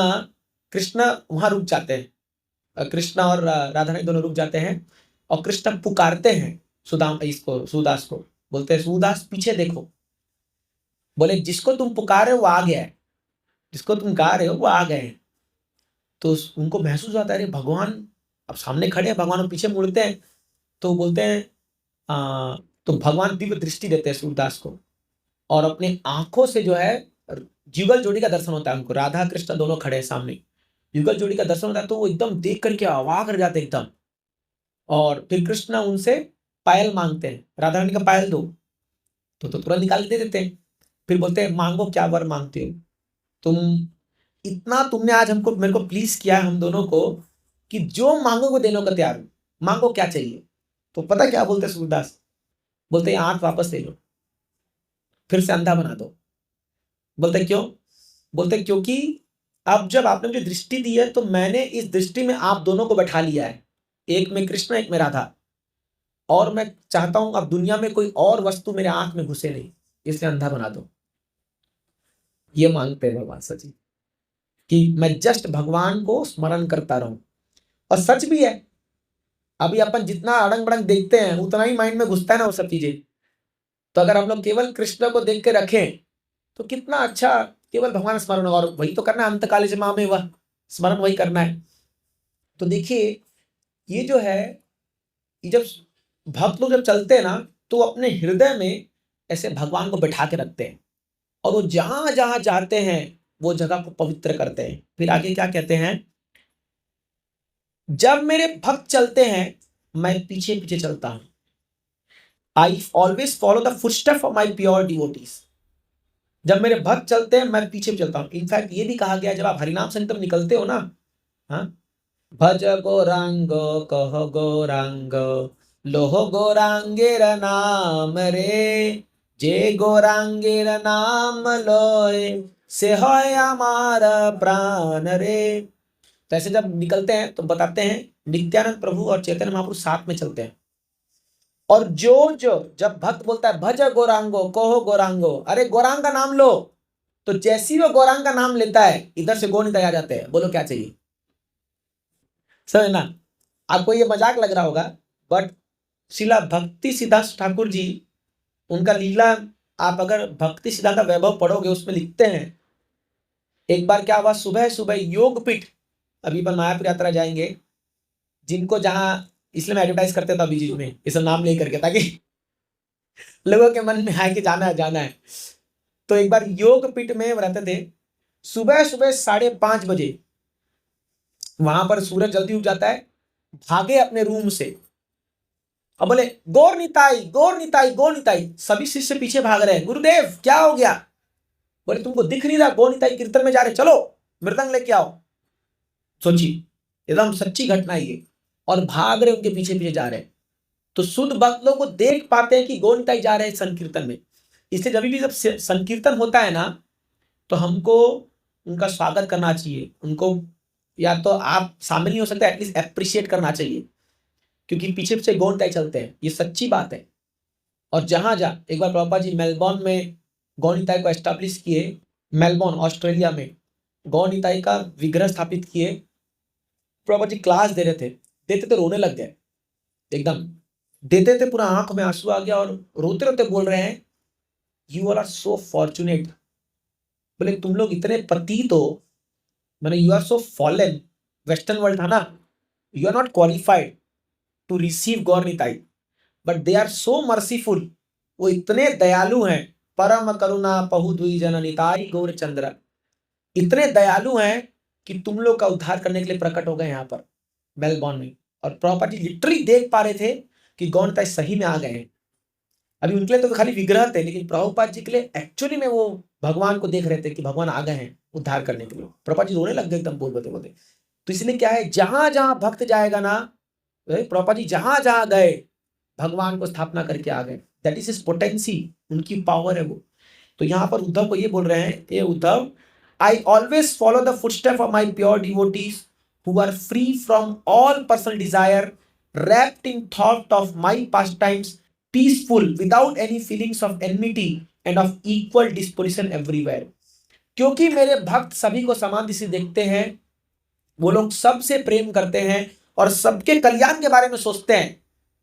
कृष्ण वहां रुक जाते हैं, कृष्ण और राधा रानी दोनों रुक जाते हैं, और कृष्ण पुकारते हैं सूदास को, बोलते हैं, सूदास पीछे देखो। बोले, जिसको तुम पुकारे हो वो आ गया है, जिसको तुम गा रहे हो वो आ गए हैं। तो उनको महसूस होता है, अरे भगवान अब सामने खड़े हैं, भगवान पीछे मुड़ते हैं। तो बोलते हैं, तो भगवान दिव्य दृष्टि देते हैं सूरदास को, और अपने आंखों से जो है युगल जोड़ी का दर्शन होता है उनको, राधा कृष्ण दोनों खड़े हैं सामने, युगल जोड़ी का दर्शन होता है। तो वो एकदम देख करके अवाक रह जाते एकदम। और फिर कृष्ण उनसे पायल मांगते हैं, राधा रानी का पायल दो, तो तुरंत निकाल के दे देते हैं। फिर बोलते हैं, मांगो क्या वर मांगते हो तुम, इतना तुमने आज हमको मेरे को प्लीज किया है हम दोनों को, कि जो मांगो वो देने को तैयार हूं, मांगो क्या चाहिए। तो पता क्या बोलते सूरदास, बोलते आंख वापस ले लो, फिर से अंधा बना दो। बोलते क्यों? बोलते क्योंकि अब जब आपने मुझे दृष्टि दी है तो मैंने इस दृष्टि में आप दोनों को बैठा लिया है, एक में कृष्ण एक में राधा, और मैं चाहता हूं अब दुनिया में कोई और वस्तु मेरे आंख में घुसे नहीं, इसलिए अंधा बना दो। ये मांगते हैं भगवान सची, कि मैं जस्ट भगवान को स्मरण करता रहूं। और सच भी है, अभी अपन जितना अड़ंग बड़ंग देखते हैं उतना ही माइंड में घुसता है ना वो सब चीजें। तो अगर हम लोग केवल कृष्ण को देख के रखें तो कितना अच्छा, केवल भगवान स्मरण, और वही तो करना है, अंतकाल से माँ में वह स्मरण वही करना है। तो देखिए ये जो है, ये जब भक्त लोग जब चलते हैं ना तो अपने हृदय में ऐसे भगवान को बैठा के रखते हैं, और वो जहां जहां जाते हैं वो जगह को पवित्र करते हैं। फिर आगे क्या कहते हैं, जब मेरे भक्त चलते हैं मैं पीछे पीछे चलता हूं। आई always follow the footstep of my pure devotees. जब मेरे भक्त चलते हैं मैं पीछे चलता हूं। इनफैक्ट ये भी कहा गया, जब आप हरिनाम संकीर्तन निकलते हो ना, हाँ, भज गौरांग कह गौरांग लोह गौरांगेर नाम रे, जे गौरांगेर नाम लोय से होय हमार प्राण रे। तो ऐसे जब निकलते हैं तो बताते हैं नित्यानंद प्रभु और चैतन्य महाप्रभु साथ में चलते हैं। और जो जो जब भक्त बोलता है भज गौरांगो कहो गौरांगो, अरे गौरांग का नाम लो, तो जैसी वो गौरांग का नाम लेता है इधर से गौ निताई आ जाते हैं। बोलो क्या चाहिए, समझ ना। आपको ये मजाक लग रहा होगा, बट शिला भक्ति सिद्धार्थ ठाकुर जी, उनका लीला आप अगर भक्ति सिद्धांत का वैभव पढ़ोगे उसमें लिखते हैं, एक बार क्या हुआ, सुबह सुबह योगपीठ, अभी अपन मायापुर यात्रा जाएंगे, जिनको जहां, इसलिए मैं एडवर्टाइज करते था बीच में ये सब नाम लेकर के, ताकि लोगों के मन में आए कि जाना है जाना है। तो एक बार योगपीठ में रहते थे, सुबह सुबह 5:30 वहां पर सूरज जल्दी उग जाता है, भागे अपने रूम से और बोले गौर निताई गौर निताई गौर निताई। सभी शिष्य पीछे भाग रहे हैं, गुरुदेव क्या हो गया? बोले तुमको दिख नहीं रहा, गौर निताई कीर्तन में जा रहे, चलो मृदंग लेके आओ। सोची, एकदम सच्ची घटना ये। और भाग रहे, उनके पीछे पीछे जा रहे हैं। तो शुद्ध भक्त लोग को देख पाते हैं कि गौर निताई जा रहे हैं संकीर्तन में। इसलिए जब भी जब संकीर्तन होता है ना तो हमको उनका स्वागत करना चाहिए। उनको या तो आप शामिल नहीं हो सकते, एटलीस्ट अप्रिशिएट करना चाहिए, क्योंकि पीछे पीछे गौर निताई चलते हैं, ये सच्ची बात है। और जहां एक बार प्रभुपाद जी मेलबोर्न में गौर निताई को एस्टैब्लिश किए, मेलबोर्न ऑस्ट्रेलिया में गौर निताई का विग्रह स्थापित किए। प्रभुपाद जी क्लास दे रहे थे, देते थे रोने लग गए, एकदम देते थे पूरा आंख में आंसू आ गया, और रोते रोते बोल रहे हैं you all are so fortunate. बोले तुम लोग इतने पतित हो, मैंने you are so fallen, western world था ना, you are not qualified to receive Gaur Nitai, but they are so merciful. वो इतने दयालु हैं, परम करुणा पहु दुई जन निताई गौर चंद्र, इतने दयालु हैं कि तुम लोग का उद्धार करने के लिए प्रकट हो गए यहाँ पर मेलबोर्न में। और प्रभुपाद जी लिटरली देख पा रहे थे कि गौर निताई सही में आ गए हैं। अभी उनके लिए तो खाली विग्रह थे, लेकिन प्रभुपाद जी के लिए एक्चुअली में वो भगवान को देख रहे थे कि भगवान आ गए हैं उद्धार करने के लिए। प्रभुपाद जी रोने लग गए एकदम बोलते बोलते। तो इसलिए क्या है, जहां जहां भक्त जाएगा ना, प्रभुपाद जी जहां जहां गए भगवान को स्थापना करके आ गए। दैट इज हिज पोटेंसी, उनकी पावर है वो। तो यहाँ पर उद्धव को ये बोल रहे हैं, ये Uddhav, I always follow the footstep of my pure devotees who are free from all personal desire, wrapped in thought of my pastimes, peaceful without any feelings of enmity and of equal disposition everywhere। क्योंकि मेरे भक्त सभी को समान दृष्टि देखते हैं, वो लोग सबसे प्रेम करते हैं और सबके कल्याण के बारे में सोचते हैं,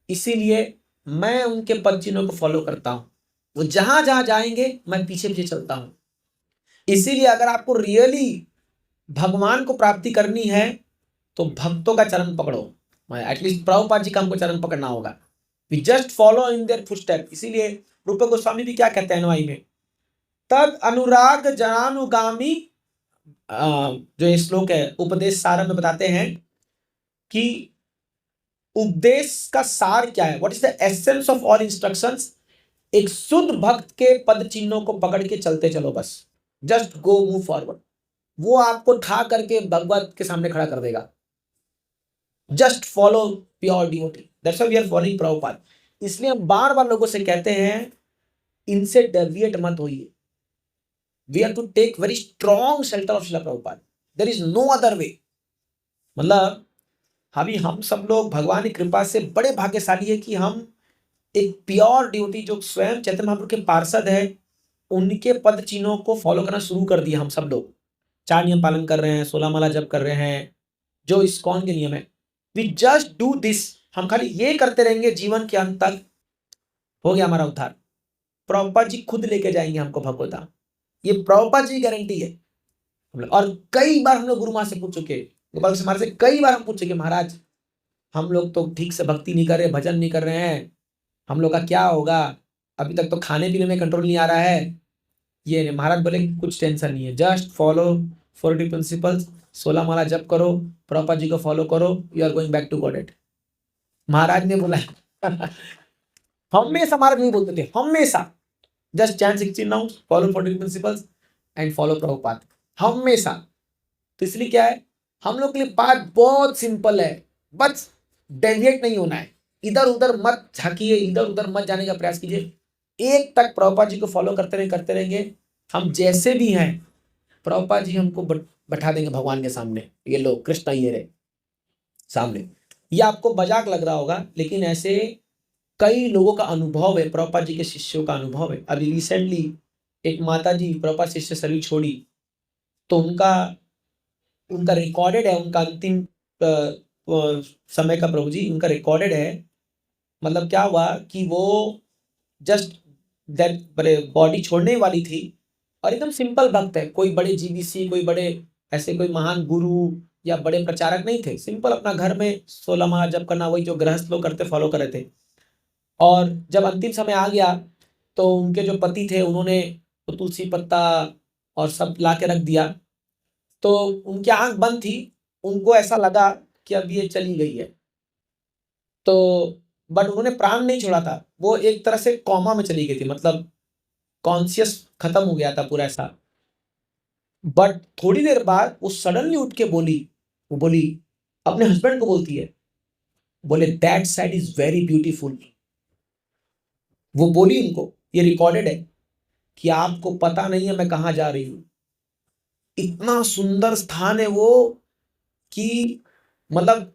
इसीलिए मैं उनके पद चिन्हों को फॉलो करता हूं। वो जहां जहां जाएंगे मैं पीछे पीछे चलता हूं। इसीलिए अगर आपको रियली भगवान को प्राप्ति करनी है तो भक्तों का चरण पकड़ो। एटलीस्ट प्रभुपाद जी का हमको चरण पकड़ना होगा। We just follow in their footstep. इसीलिए रूप गोस्वामी भी क्या कहते हैं अनुयायी में, तद अनुराग जनानुगामी, जो ये श्लोक है उपदेश सार में बताते हैं कि उपदेश का सार क्या है, what is the essence of all instructions. एक शुद्ध भक्त के पद चिन्हों को पकड़ के चलते चलो, बस जस्ट गो मूव फॉरवर्ड। वो आपको ठा करके भगवत के सामने खड़ा कर देगा। Just follow pure devotee, that's why we are following Prabhupada. इसलिए हम बार बार लोगों से कहते हैं इनसे डेविएट मत होइए। We have to take very strong shelter of Srila Prabhupada, there is no other way. मतलब अभी हम सब लोग भगवान की कृपा से बड़े भाग्यशाली है कि हम एक प्योर डिवोटी जो स्वयं चैतन्य महाप्रभु के पार्षद है, उनके पद चिन्हों को फॉलो करना शुरू कर दिया। हम सब लोग 4 नियम पालन कर रहे हैं, 16 माला जप कर रहे हैं, जो इस्कॉन के नियम है। We just do this हम खाली ये करते रहेंगे जीवन के अंत तक, हो गया हमारा उद्धार। प्रभुपाद जी खुद लेके जाएंगे हमको भगवत धाम, ये प्रभुपाद जी गारंटी है। और कई बार हम लोग गुरु माँ से पूछ चुके, गोपाल कृष्ण महाराज से कई बार हम पूछ चुके, महाराज हम लोग तो ठीक से भक्ति नहीं कर रहे, भजन नहीं कर रहे हैं, हम लोग का क्या होगा, अभी तक तो खाने पीने में कंट्रोल नहीं आ रहा है। ये नहीं, महाराज बोले कुछ टेंशन नहीं है, जस्ट फॉलो 40 प्रिंसिपल्स, 16 माला जप करो, प्रभुपाद जी को फॉलो करो, you are going back to God. महाराज ने बोला हमेशा महाराज नहीं बोलते थे, हमेशा just chant 16 now, follow 40 principles and follow Prabhupada, हमेशा। तो इसलिए क्या है, हम लोग के लिए बात बहुत सिंपल है, बस डेविएट नहीं होना है, इधर उधर मत झांकिए, इधर उधर मत जाने का प्रयास कीजिए, एक तक प्रभुपाद जी को फॉलो करते रहेंगे। हम जैसे भी हैं प्रभुपाद जी हमको बैठा देंगे भगवान के सामने, ये लो कृष्ण ये रहे सामने। ये आपको मजाक लग रहा होगा, लेकिन ऐसे कई लोगों का अनुभव है, प्रभुपाद जी के शिष्यों का अनुभव है। अभी रिसेंटली एक माता जी प्रभुपाद शिष्य शरीर छोड़ी, तो उनका रिकॉर्डेड है, उनका अंतिम समय का प्रभु जी उनका रिकॉर्डेड है। मतलब क्या हुआ कि वो जस्ट बॉडी छोड़ने वाली थी, और एकदम सिंपल भक्त है, कोई बड़े जीबीसी, कोई बड़े ऐसे कोई महान गुरु या बड़े प्रचारक नहीं थे, सिंपल अपना घर में 16 माह जप करना, वही जो गृहस्थ लोग करते फॉलो कर रहे थे। और जब अंतिम समय आ गया तो उनके जो पति थे उन्होंने तो तुलसी पत्ता और सब ला के रख दिया, तो उनकी आंख बंद थी, उनको ऐसा लगा कि अब ये चली गई है, तो बट उन्होंने प्राण नहीं छोड़ा था, वो एक तरह से कॉमा में चली गई थी, मतलब कॉन्शियस खत्म हो गया था पूरा ऐसा। बट थोड़ी देर बाद वो सडनली उठ के बोली, वो बोली अपने हस्बैंड को बोलती है, बोले that side is very beautiful. वो बोली उनको, ये रिकॉर्डेड है, कि आपको पता नहीं है मैं कहां जा रही हूं, इतना सुंदर स्थान है वो कि मतलब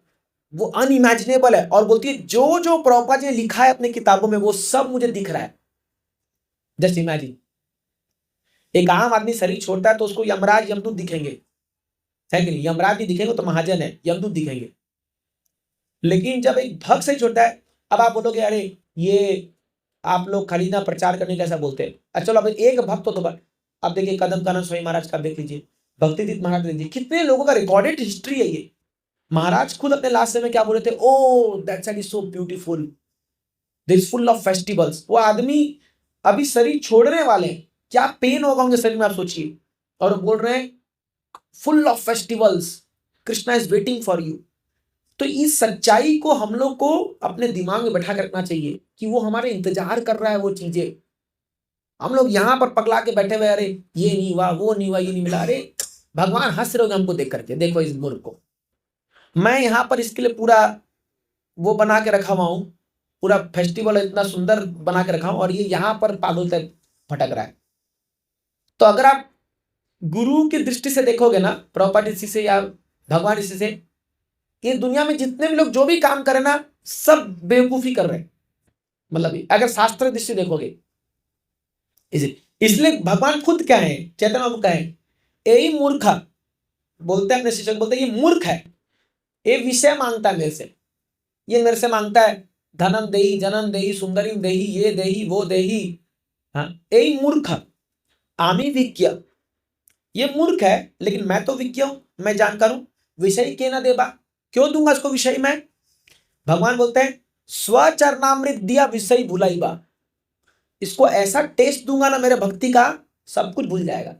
वो अनइमेजिनेबल है। और बोलती है जो जो प्रभुपाद जी ने लिखा है अपने किताबों में वो सब मुझे दिख रहा है। जस्ट इमेजिन, एक आम आदमी शरीर छोड़ता है तो उसको यमराज यमदूत दिखेंगे, है कि नहीं, यमराज भी दिखेंगे तो महाजन है, यमदूत दिखेंगे। लेकिन जब एक भक्त से छोड़ता है, अब आप बोलोगे अरे ये आप लोग खाली ना प्रचार करने का ऐसा बोलते हैं, अच्छा चलो अब एक भक्त तो अब देखिए कदम कानन स्वामी महाराज का देख लीजिए, भक्तिदीप महाराज देखिए, कितने लोगों का रिकॉर्डेड हिस्ट्री है ये। महाराज खुद अपने लास्ट में क्या बोले थे, oh that side is so beautiful, there is full of festivals. वो आदमी अभी शरीर छोड़ने वाले हैं, क्या पेन होगा उनके शरीर में आप सोचिए, और बोल रहे हैं full of festivals, Krishna is waiting for you. तो इस सच्चाई को हम लोग को अपने दिमाग में बैठा कर रखना चाहिए कि वो हमारे इंतजार कर रहा है वो चीजें। हम लोग यहाँ पर पगला के बैठे हुए, अरे ये नहीं हुआ, वो नहीं हुआ, ये नहीं मिला, अरे भगवान हंस रहे होंगे हमको देख करके, देखो इस मूर्ख को, मैं यहाँ पर इसके लिए पूरा वो बना के रखा हुआ हूँ, पूरा फेस्टिवल इतना सुंदर बना के रखा हूँ, और ये यहाँ पर पागल तक भटक रहा है। तो अगर आप गुरु की दृष्टि से देखोगे ना, प्रभुपाद ऋषि से या भगवान ऋषि से, ये दुनिया में जितने भी लोग जो भी काम करे ना, सब बेवकूफी कर रहे हैं। मतलब अगर शास्त्र दृष्टि देखोगे, इसलिए भगवान खुद क्या है, चैतन्य बाबू क्या है, यही मूर्ख बोलते हैं अपने शिष्य, बोलते हैं ये मूर्ख है, ये विषय मांगता है मेरे से, ये मेरे से मांगता है धनम देही जनम देही सुंदरीम देही, ये देही वो देही, हाँ यही मूर्ख, आमी विज्ञ, ये मूर्ख है, लेकिन मैं तो विज्ञ हूं, मैं जानकार हूं, विषय के ना देबा, क्यों दूंगा इसको विषय में। भगवान बोलते हैं स्वचरणामृत दिया विषय भुलाईबा, इसको ऐसा टेस्ट दूंगा ना मेरे भक्ति का, सब कुछ भूल जाएगा।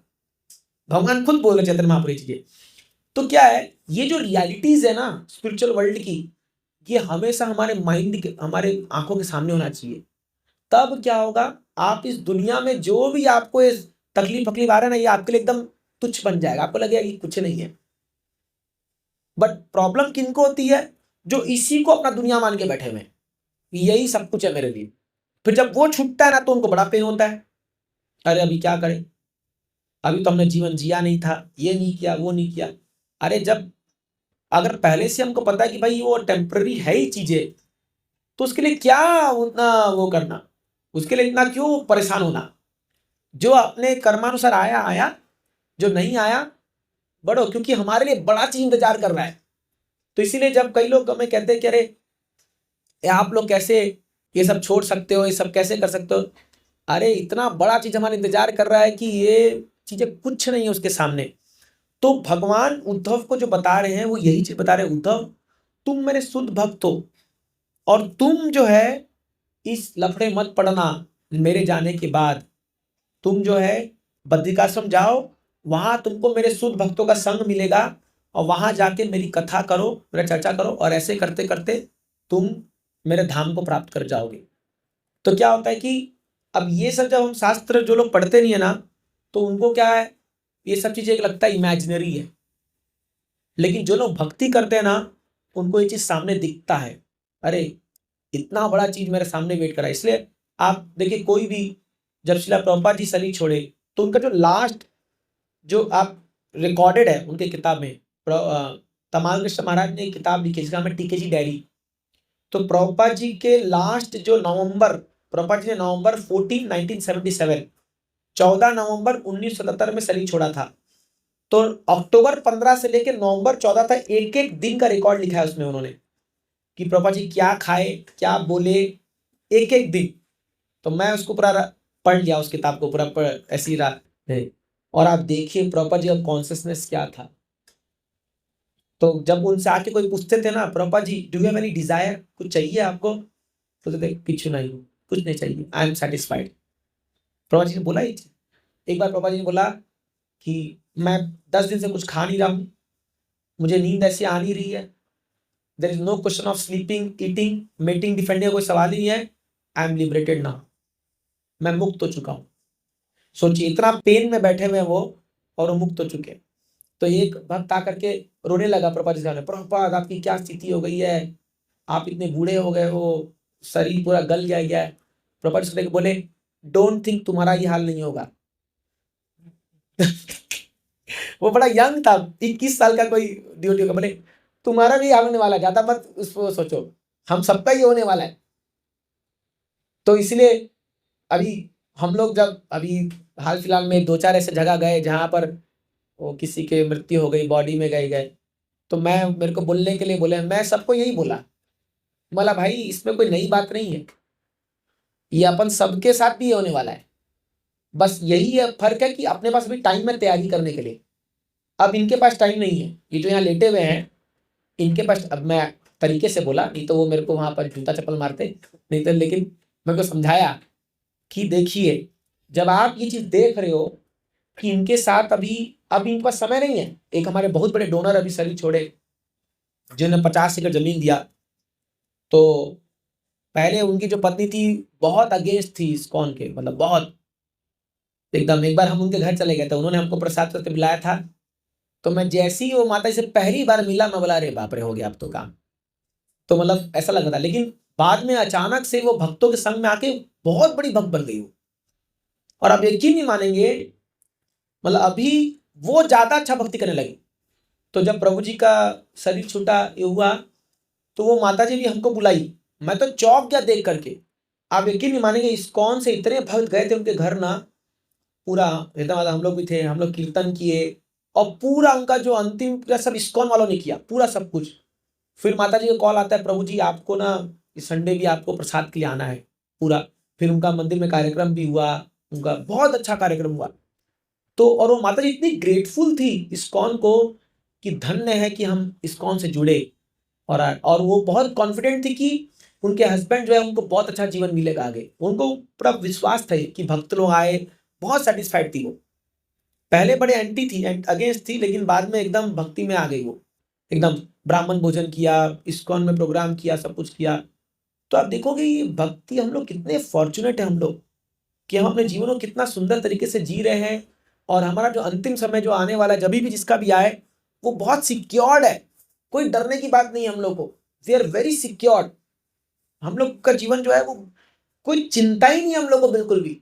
भगवान खुद बोल रहे चैतन्य महाप्रभु जी के। तो क्या है, ये जो रियलिटीज है ना स्पिरिचुअल वर्ल्ड की, ये हमेशा हमारे माइंड, हमारे आंखों के सामने होना चाहिए। तब क्या होगा, आप इस दुनिया में जो भी आपको इस तकलीफ आ रहा है ना, ये आपके लिए एकदम तुच्छ बन जाएगा, आपको लगेगा कि कुछ नहीं है। बट प्रॉब्लम किनको होती है, जो इसी को अपना दुनिया मान के बैठे हुए, यही सब कुछ है मेरे लिए। फिर जब वो छूटता है ना तो उनको बड़ा पेन होता है, अरे अभी क्या करें, अभी तो हमने जीवन जिया नहीं था, ये नहीं किया वो नहीं किया। अरे जब अगर पहले से हमको पता है कि भाई वो टेम्पररी है ही चीजें, तो उसके लिए क्या उतना वो करना, उसके लिए इतना क्यों परेशान होना। जो अपने कर्मानुसार आया आया, जो नहीं आया बढ़ो, क्योंकि हमारे लिए बड़ा चीज इंतजार कर रहा है। तो इसीलिए जब कई लोग हमें कहते हैं कि अरे आप लोग कैसे ये सब छोड़ सकते हो, ये सब कैसे कर सकते हो? अरे इतना बड़ा चीज हमारा इंतजार कर रहा है कि ये चीजें कुछ नहीं है उसके सामने। तो भगवान उद्धव को जो बता रहे हैं वो यही चीज बता रहे हैं, उद्धव तुम मेरे शुद्ध भक्त हो और तुम जो है इस लफड़े मत पड़ना। मेरे जाने के बाद तुम जो है बद्रिकाश्रम जाओ, वहां तुमको मेरे शुद्ध भक्तों का संग मिलेगा और वहां जाके मेरी कथा करो, मेरा चर्चा करो, और ऐसे करते करते तुम मेरे धाम को प्राप्त कर जाओगे। तो क्या होता है कि अब ये सब जब हम शास्त्र जो लोग पढ़ते नहीं है ना, तो उनको क्या है, ये सब चीजें एक लगता है इमेजिनरी है, लेकिन जो लोग भक्ति करते हैं ना, उनको ये चीज सामने दिखता है, अरे इतना बड़ा चीज मेरे सामने वेट कर रहा है। इसलिए आप देखिए, कोई भी जब श्रीला प्रभुपाद जी शरीर छोड़े, तो उनका जो लास्ट जो आप रिकॉर्डेड है उनके किताब में, तमाल कृष्ण महाराज ने एक किताब लिखी जिसका नाम है टीके जी डायरी। तो प्रभुपाद जी के लास्ट जो नवंबर, प्रभुपाद जी ने नवंबर 14 1977 14 नवंबर 1977 में शरीर छोड़ा था। तो अक्टूबर 15 से लेकर नवंबर 14 तक एक एक दिन का रिकॉर्ड लिखा है उसमें उन्होंने, कि प्रभुपाद जी क्या खाए, क्या बोले, एक एक दिन। तो मैं उसको पूरा पढ़ लिया, उस किताब को पूरा ऐसी रात है। और आप देखिए प्रभुपाद जी का कॉन्शियसनेस क्या था। तो जब उनसे आके कोई पूछते थे ना, Prabhupada ji do you have any desire, कुछ चाहिए आपको, तो कहते कुछ नहीं, कुछ नहीं चाहिए, I am satisfied. Prabhupada ji ने बोला ही, एक बार प्रभुपाद जी ने बोला कि मैं 10 दिन से कुछ खा नहीं रहा हूं, मुझे नींद ऐसी आ नहीं रही है, there is no question of sleeping, eating, mating, defending का कोई सवाल ही नहीं है, आई एम लिबरेटेड नाउ, मैं मुक्त हो चुका हूं। सोचिए इतना पेन में बैठे हुए वो और वो मुक्त हो चुके। तो एक भक्त आकर के रोने लगा प्रभुपाद जी से, प्रभुपाद आपकी क्या स्थिति हो गई है, आप इतने बूढ़े हो गए हो, शरीर पूरा गल गया है। प्रभुपाद जी बोले डोंट थिंक, तुम्हारा ये हाल नहीं होगा। वो बड़ा यंग था, 21 साल का कोई ड्यूटी होगा, बोले तुम्हारा भी हाल होने वाला है, ज्यादा मत उसको सोचो, हम सबका ही होने वाला है। तो इसलिए अभी हम लोग जब अभी हाल फिलहाल में 2-4 ऐसे जगह गए जहां पर वो किसी के मृत्यु हो गई, बॉडी में गए, तो मैं, मेरे को बोलने के लिए बोले, मैं सबको यही बोला, बोला भाई इसमें कोई नई बात नहीं है, ये अपन सबके साथ भी होने वाला है, बस यही है फर्क है कि अपने पास अभी टाइम है तैयारी करने के लिए। अब इनके पास टाइम नहीं है, ये जो यहाँ लेटे हुए हैं इनके पास, अब मैं तरीके से बोला, नहीं तो वो मेरे को वहां पर जूता चप्पल मारते, नहीं तो, लेकिन मेरे को समझाया कि देखिए जब आप ये चीज देख रहे हो कि इनके साथ अभी अब इनके पास समय नहीं है। एक हमारे बहुत बड़े डोनर अभी शरीर छोड़े जिन्होंने 50 एकड़ जमीन दिया, तो पहले उनकी जो पत्नी थी बहुत अगेंस्ट थी इस्कॉन के, मतलब बहुत एकदम। एक बार हम उनके घर चले गए थे, उन्होंने हमको प्रसाद करके बुलाया था, तो मैं जैसे ही वो माता जी से पहली बार मिला, मैं बोला अरे बाप रे हो गया अब तो काम। तो मतलब ऐसा लग रहा था, लेकिन बाद में अचानक से वो भक्तों के संग में आके बहुत बड़ी भक्त बन गई वो। और आप यकीन नहीं मानेंगे, मतलब अभी वो ज्यादा अच्छा भक्ति करने लगी। तो जब प्रभु जी का शरीर छूटा ये हुआ, तो वो माता जी भी हमको बुलाई, मैं तो चौंक गया देख करके। आप यकीन नहीं मानेंगे, इस्कॉन से इतने भक्त गए थे उनके घर ना, पूरा एकदम, हम लोग भी थे, हम लोग कीर्तन किए, और पूरा उनका जो अंतिम पूरा सब इस्कॉन वालों ने किया, पूरा सब कुछ। फिर माता जी का कॉल आता है, प्रभु जी आपको ना इस संडे भी आपको प्रसाद के लिए आना है पूरा। फिर उनका मंदिर में कार्यक्रम भी हुआ, उनका बहुत अच्छा कार्यक्रम हुआ। तो और वो माता जी इतनी ग्रेटफुल थी इस्कॉन को कि धन्य है कि हम इस्कॉन से जुड़े। और वो बहुत कॉन्फिडेंट थी कि उनके हस्बैंड जो है उनको बहुत अच्छा जीवन मिलेगा आगे। उनको पूरा विश्वास था कि भक्त लोग आए, बहुत सेटिस्फाइड थी वो। पहले बड़े एंटी थी, अगेंस्ट थी, लेकिन बाद में एकदम भक्ति में आ गई वो, एकदम ब्राह्मण भोजन किया, इस्कॉन में प्रोग्राम किया, सब कुछ किया। तो आप देखोगे ये भक्ति, हम लोग कितने फॉर्चुनेट है हम लोग, कि हम अपने जीवन को कितना सुंदर तरीके से जी रहे हैं। और हमारा जो अंतिम समय जो आने वाला है, जब भी जिसका भी आए, वो बहुत सिक्योर्ड है, कोई डरने की बात नहीं है हम लोग को। वी आर वेरी सिक्योर्ड, हम लोग का जीवन जो है वो कोई चिंता ही नहीं है हम लोग को बिल्कुल भी।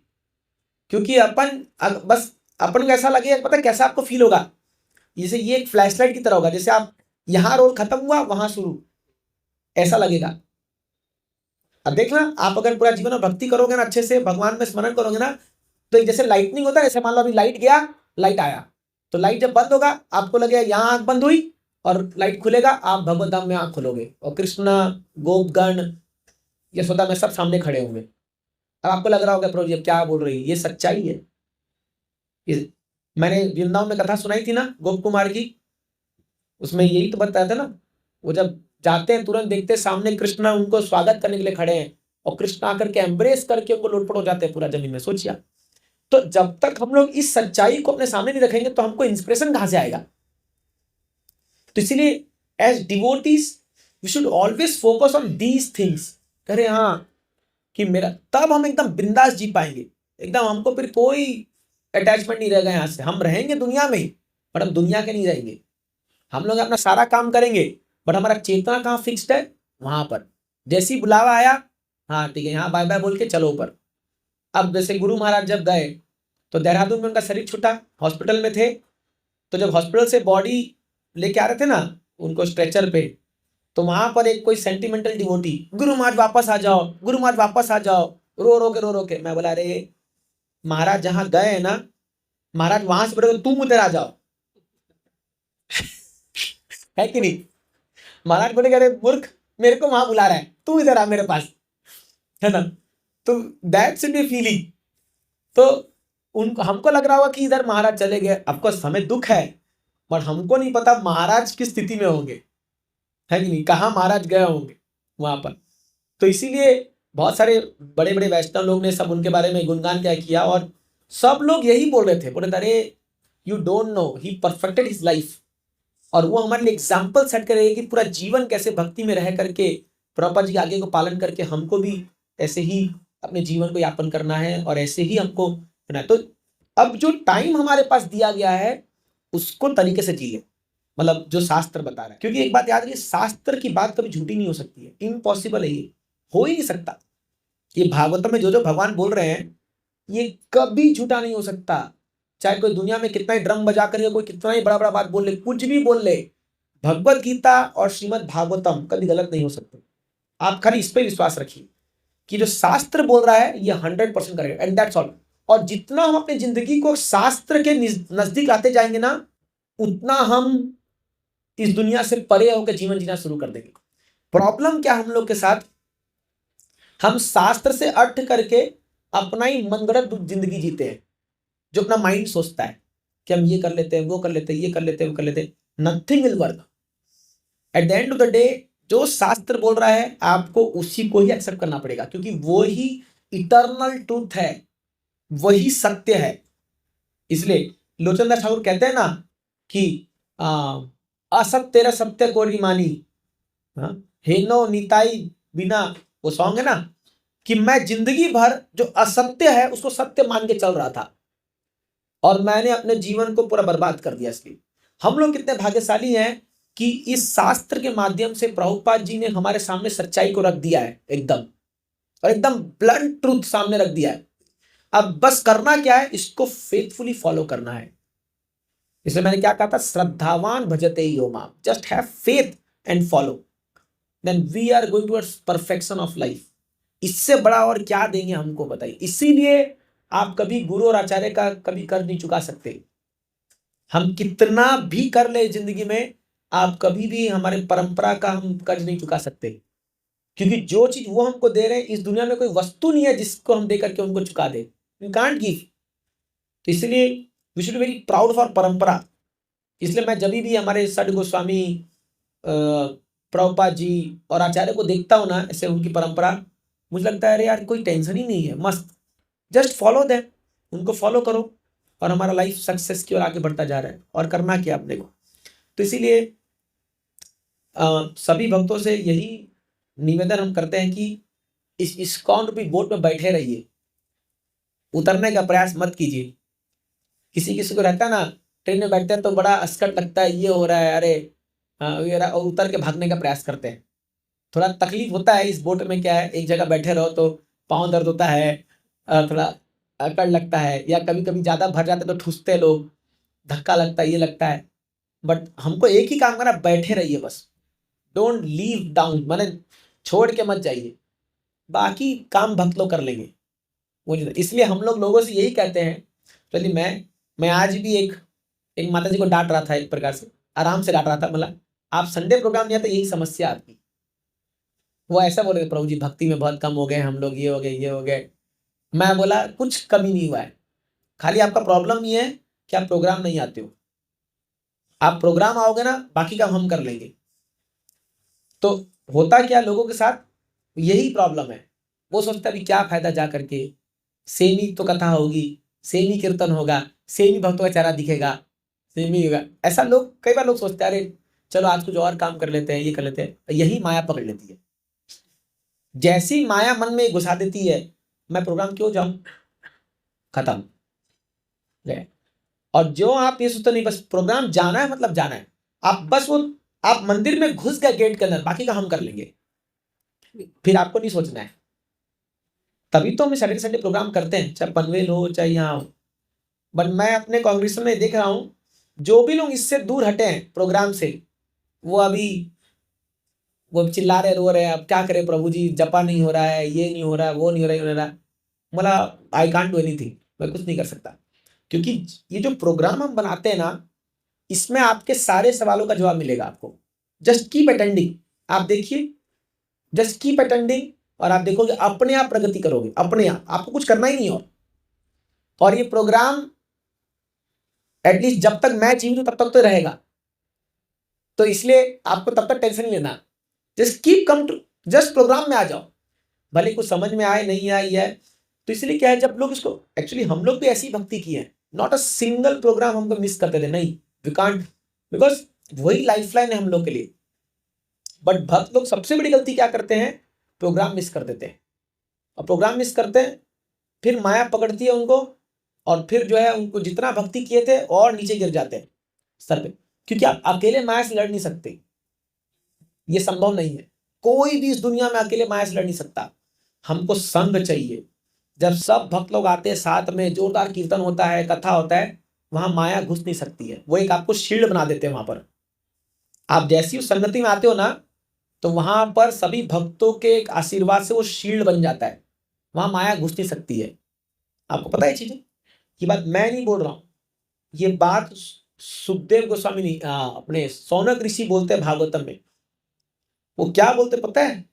क्योंकि अपन बस अपन को ऐसा लगेगा, पता है कैसा आपको फील होगा, जैसे ये एक फ्लैशलाइट की तरह होगा, जैसे आप यहाँ रोल खत्म हुआ वहां शुरू, ऐसा लगेगा। अब देखना, आप अगर पूरा जीवन में भक्ति करोगे ना, अच्छे से भगवान में स्मरण करोगे ना, तो जैसे लाइटनिंग होता है, जैसे मान लो अभी लाइट गया, लाइट आया, तो लाइट जब बंद होगा आपको लगेगा यहाँ आंख बंद हुई, और लाइट खुलेगा आप भगवत धाम में आंख खोलोगे, और कृष्ण गोपगण यशोदा में सब सामने खड़े होंगे। अब आपको लग रहा होगा प्रभु जी अब क्या बोल रही है, ये सच्चाई है। मैंने वृंदावन में कथा सुनाई थी ना गोप कुमार की, उसमें यही तो बताया था ना, वो जब जाते हैं तुरंत देखते हैं सामने कृष्ण उनको स्वागत करने के लिए खड़े हैं और कृष्ण आकर के एम्ब्रेस करके उनको लोटपोट हो जाते हैं पूरा जमीन में। सोचिए, तो जब तक हम लोग इस सच्चाई को अपने सामने नहीं रखेंगे तो हमको इंस्पिरेशन कहां से आएगा। तो इसीलिए as devotees we should always focus on these things. कह रहे हाँ कि मेरा, तब हम एकदम बिंदास जी पाएंगे, एकदम हमको फिर कोई अटैचमेंट नहीं रहेगा। यहाँ से हम रहेंगे दुनिया में बट हम दुनिया के नहीं रहेंगे। हम लोग अपना सारा काम करेंगे बट हमारा चेतना कहाँ फिक्स्ड है, वहां पर। जैसे ही बुलावा आया, हाँ ठीक है यहाँ बाय बाय बोल के चलो ऊपर। अब जैसे गुरु महाराज जब गए तो देहरादून में उनका शरीर छूटा, हॉस्पिटल में थे, तो जब हॉस्पिटल से बॉडी लेके आ रहे थे ना उनको स्ट्रेचर पे, तो वहां पर एक कोई सेंटिमेंटल डिवोटी, गुरु महाराज वापस आ जाओ, गुरु महाराज वापस आ जाओ, रो के। मैं बोला अरे महाराज जहां गए ना, महाराज वहां से बोले तो तुम उधर आ जाओ है कि नहीं। महाराज बोले अरे मूर्ख, मेरे को वहां बुला रहा है, तू इधर आ मेरे पास, है ना। तो दैट शुड बी फीलिंग। तो उनको, हमको लग रहा होगा कि इधर महाराज चले गए, आपको हमें दुख है, बट हमको नहीं पता महाराज किस स्थिति में होंगे, है कि नहीं, कहाँ महाराज गए होंगे वहां पर। तो इसीलिए बहुत सारे बड़े बड़े वैष्णव लोग ने सब उनके बारे में गुणगान क्या किया, और सब लोग यही बोल रहे थे, बोले अरे you don't know he perfected his life. और वो हमारे लिए एग्जाम्पल सेट करेगा कि पूरा जीवन कैसे भक्ति में रह करके प्रभुपाद जी के आगे को पालन करके हमको भी ऐसे ही अपने जीवन को यापन करना है और ऐसे ही हमको करना है। तो अब जो टाइम हमारे पास दिया गया है उसको तरीके से जी ले, मतलब जो शास्त्र बता रहा है। क्योंकि एक बात याद रखिए, शास्त्र की बात कभी झूठी नहीं हो सकती है, इम्पॉसिबल है, ये हो ही नहीं सकता। ये भागवतम में जो जो भगवान बोल रहे हैं ये कभी झूठा नहीं हो सकता। चाहे कोई दुनिया में कितना ही ड्रम बजा कर कोई कितना ही बड़ा बड़ा बात बोल ले, कुछ भी बोल ले, भगवत गीता और श्रीमद् भागवतम कभी गलत नहीं हो सकते। आप खाली इस पे विश्वास रखिए कि जो शास्त्र बोल रहा है ये 100% करेगा, एंड दैट्स ऑल। और जितना हम अपनी जिंदगी को शास्त्र के नजदीक लाते जाएंगे ना, उतना हम इस दुनिया से परे होकर जीवन जीना शुरू कर देंगे। प्रॉब्लम क्या हम लोग के साथ, हम शास्त्र से अर्थ करके अपना ही मनगढ़ंत जिंदगी जीते हैं। जो अपना माइंड सोचता है कि हम ये कर लेते हैं, वो कर लेते हैं, ये कर लेते हैं, वो कर लेते हैं, nothing will work. At the end of the day जो शास्त्र बोल रहा है आपको उसी को ही एक्सेप्ट करना पड़ेगा, क्योंकि वो ही इटर्नल ट्रूथ है, वही सत्य है। इसलिए लोचन दास ठाकुर कहते हैं ना कि असत्य सत्य को मानी, हेनो निताई बिना, वो सॉन्ग है ना, कि मैं जिंदगी भर जो असत्य है उसको सत्य मान के चल रहा था और मैंने अपने जीवन को पूरा बर्बाद कर दिया। इसलिए हम लोग कितने भाग्यशाली हैं कि इस शास्त्र के माध्यम से प्रभुपाद जी ने हमारे सामने सच्चाई को रख दिया है एकदम, और एकदम ब्लंट ट्रूथ सामने रख दिया है। अब बस करना क्या है, इसको फेथफुली फॉलो करना है। इसलिए मैंने क्या कहा था, श्रद्धावान भजते यो माम, just have faith and follow, then we are going towards perfection of life. इससे बड़ा और क्या देंगे हमको, बताइए। इसीलिए आप कभी गुरु और आचार्य का कभी कर्ज नहीं चुका सकते। हम कितना भी कर ले जिंदगी में, आप कभी भी हमारे परंपरा का हम कर्ज नहीं चुका सकते, क्योंकि जो चीज वो हमको दे रहे हैं, इस दुनिया में कोई वस्तु नहीं है जिसको हम दे करके उनको चुका दे, वी कांट गिव। तो इसलिए we should very proud for परंपरा। इसलिए मैं जब भी हमारे सड गोस्वामी प्रभुपाद जी और आचार्य को देखता हूँ ना, ऐसे उनकी परंपरा, मुझे लगता है अरे यार कोई टेंशन ही नहीं है, मस्त, जस्ट फॉलो देम, उनको फॉलो करो और हमारा लाइफ सक्सेस की ओर आगे बढ़ता जा रहा है। और करना क्या अपने को। तो इसीलिए सभी भक्तों से यही निवेदन हम करते हैं कि इस इस्कॉन रूपी बोट में बैठे रहिए, उतरने का प्रयास मत कीजिए। किसी किसी को रहता है ना, ट्रेन में बैठते हैं तो बड़ा अस्कट लगता है, ये हो रहा है, अरे और उतर के भागने का प्रयास करते हैं। थोड़ा तकलीफ होता है इस बोट में। क्या है, एक जगह बैठे रहो तो पाँव दर्द होता है, थोड़ा अकड़ लगता है, या कभी कभी ज़्यादा भर जाते तो ठूसते लोग, धक्का लगता है, ये लगता है। बट हमको एक ही काम करना, बैठे रहिए बस, डोंट लीव डाउन, माने छोड़ के मत जाइए, बाकी काम भक्त लोग कर लेंगे। इसलिए हम लोगों से यही कहते हैं। चलिए मैं आज भी एक माता जी को डांट रहा था, एक प्रकार से आराम से डांट रहा था, मतलब आप संडे प्रोग्राम नहीं आता, यही समस्या आपकी। वो ऐसा बोले प्रभु जी भक्ति में बहुत कम हो गए हम लोग, ये हो गए, ये हो गए। मैं बोला कुछ कमी नहीं हुआ है, खाली आपका प्रॉब्लम ये है कि आप प्रोग्राम नहीं आते हो। आप प्रोग्राम आओगे ना, बाकी काम हम कर लेंगे। तो होता क्या लोगों के साथ, यही प्रॉब्लम है। वो सोचता है अभी क्या फायदा जा करके, सेम ही तो कथा होगी, सेम ही कीर्तन होगा, सेम ही भक्तों का चेहरा दिखेगा, सेम ही होगा। ऐसा लोग, कई बार लोग सोचते हैं अरे चलो आज कुछ और काम कर लेते हैं, ये कर लेते हैं। यही माया पकड़ लेती है। जैसी माया मन में घुसा देती है, मैं प्रोग्राम क्यों जाऊं, खत्म गए। और जो आप ये सोचते नहीं बस प्रोग्राम जाना है, मतलब जाना है, आप बस वो आप मंदिर में घुस गए गेट के अंदर, बाकी का हम कर लेंगे, फिर आपको नहीं सोचना है। तभी तो हम सैटरडे संडे प्रोग्राम करते हैं, चाहे पनवेल हो चाहे यहाँ हो। बट मैं अपने कांग्रेस में देख रहा हूँ, जो भी लोग इससे दूर हटे हैं प्रोग्राम से, वो अभी वो चिल्ला रहे, रो रहे हैं, अब क्या करें प्रभु जी, जपा नहीं हो रहा है, ये नहीं हो रहा है, वो नहीं हो रहा है, ये नहीं हो रहा है। मतलब आई कांट डू एनीथिंग, मैं कुछ नहीं कर सकता। क्योंकि ये जो प्रोग्राम हम बनाते हैं ना, इसमें आपके सारे सवालों का जवाब मिलेगा आपको। जस्ट कीप अटेंडिंग, आप देखिए, जस्ट कीप अटेंडिंग, और आप देखोगे अपने आप प्रगति करोगे, अपने आप, आपको कुछ करना ही नहीं। और ये प्रोग्राम एटलीस्ट जब तक मैं जीवित हूं तब तक तो रहेगा, तो इसलिए आपको तब तक टेंशन नहीं लेना। Just keep come to, just program में आ जाओ, भले कुछ समझ में आए नहीं आई है। तो इसलिए क्या है, जब लोग इसको, एक्चुअली हम लोग भी ऐसी भक्ति की है, नॉट अ सिंगल प्रोग्राम हमको मिस करते थे, नहीं, वी कांट, बिकॉज वही लाइफलाइन है हम लोग के लिए। बट भक्त लोग सबसे बड़ी गलती क्या करते हैं, प्रोग्राम मिस कर देते हैं। और प्रोग्राम मिस करते हैं, फिर माया पकड़ती है उनको, और फिर जो है उनको जितना भक्ति किए थे और नीचे गिर जाते हैं स्तर पे। क्योंकि आप अकेले माया से लड़ नहीं सकते, ये संभव नहीं है। कोई भी इस दुनिया में अकेले माया से लड़ नहीं सकता, हमको संग चाहिए। जब सब भक्त लोग आते हैं साथ में, जोरदार कीर्तन होता है, कथा होता है, वहां माया घुस नहीं सकती है। वो एक आपको शील्ड बना देते हैं। वहां पर आप जैसी उस संगति में आते हो ना, तो वहां पर सभी भक्तों के एक आशीर्वाद से वो शील्ड बन जाता है, वहां माया घुस नहीं सकती है। आपको पता है चीजें, ये बात मैं नहीं बोल रहा हूं, ये बात सुखदेव गोस्वामी नहीं, अपने सौनक ऋषि बोलते हैं भागवतम में। वो क्या बोलते पता है,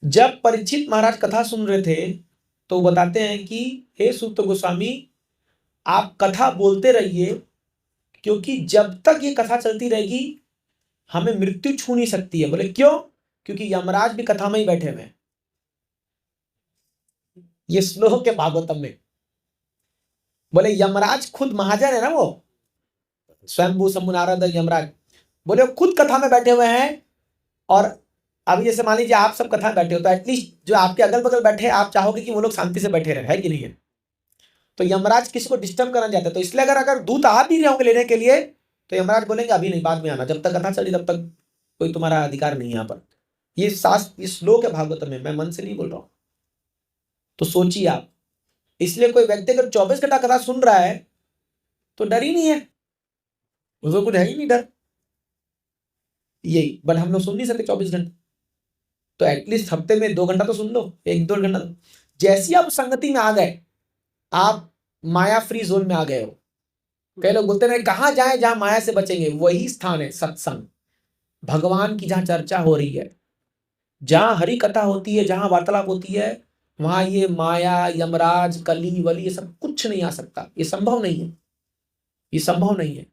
जब परीक्षित महाराज कथा सुन रहे थे, तो बताते हैं कि हे सुत गोस्वामी, आप कथा बोलते रहिए, क्योंकि जब तक ये कथा चलती रहेगी हमें मृत्यु छू नहीं सकती है। बोले क्यों, क्योंकि यमराज भी कथा में ही बैठे हुए हैं। ये श्लोक है भागवतम में। बोले यमराज खुद महाजन है ना, वो स्वयंभू शंभु नारद यमराज, बोले वो खुद कथा में बैठे हुए हैं। और अभी जैसे मान लीजिए आप सब कथा में बैठे हो, तो एटलीस्ट जो आपके अगल बगल बैठे हैं, आप चाहोगे कि वो लोग शांति से बैठे रहे, है कि नहीं है। तो यमराज किसी को डिस्टर्ब करना चाहते, तो इसलिए अगर दूत आ भी रहे होंगे लेने के लिए, तो यमराज बोलेंगे अभी नहीं, बाद में आना, जब तक कथा चली तब तक कोई तुम्हारा अधिकार नहीं है यहाँ पर। ये शास्त्र, ये श्लोक है भागवत में, मैं मन से नहीं बोल रहा हूं। तो सोचिए आप, इसलिए कोई व्यक्ति अगर 24 घंटा कथा सुन रहा है तो डर ही नहीं है, उसको कुछ है ही नहीं डर। यही, बट हम लोग सुन नहीं सकते 24 घंटे, तो एटलीस्ट हफ्ते में 2 घंटा तो सुन लो, 1-2 घंटा। जैसे आप संगति में आ गए, आप माया फ्री जोन में आ गए हो। कई लोग बोलते हैं कहां जाए जहां माया से बचेंगे, वही स्थान है सत्संग, भगवान की जहां चर्चा हो रही है, जहां हरि कथा होती है, जहां वार्तालाप होती है, वहां ये माया, यमराज, कली वली, ये सब कुछ नहीं आ सकता। ये संभव नहीं है, ये संभव नहीं है।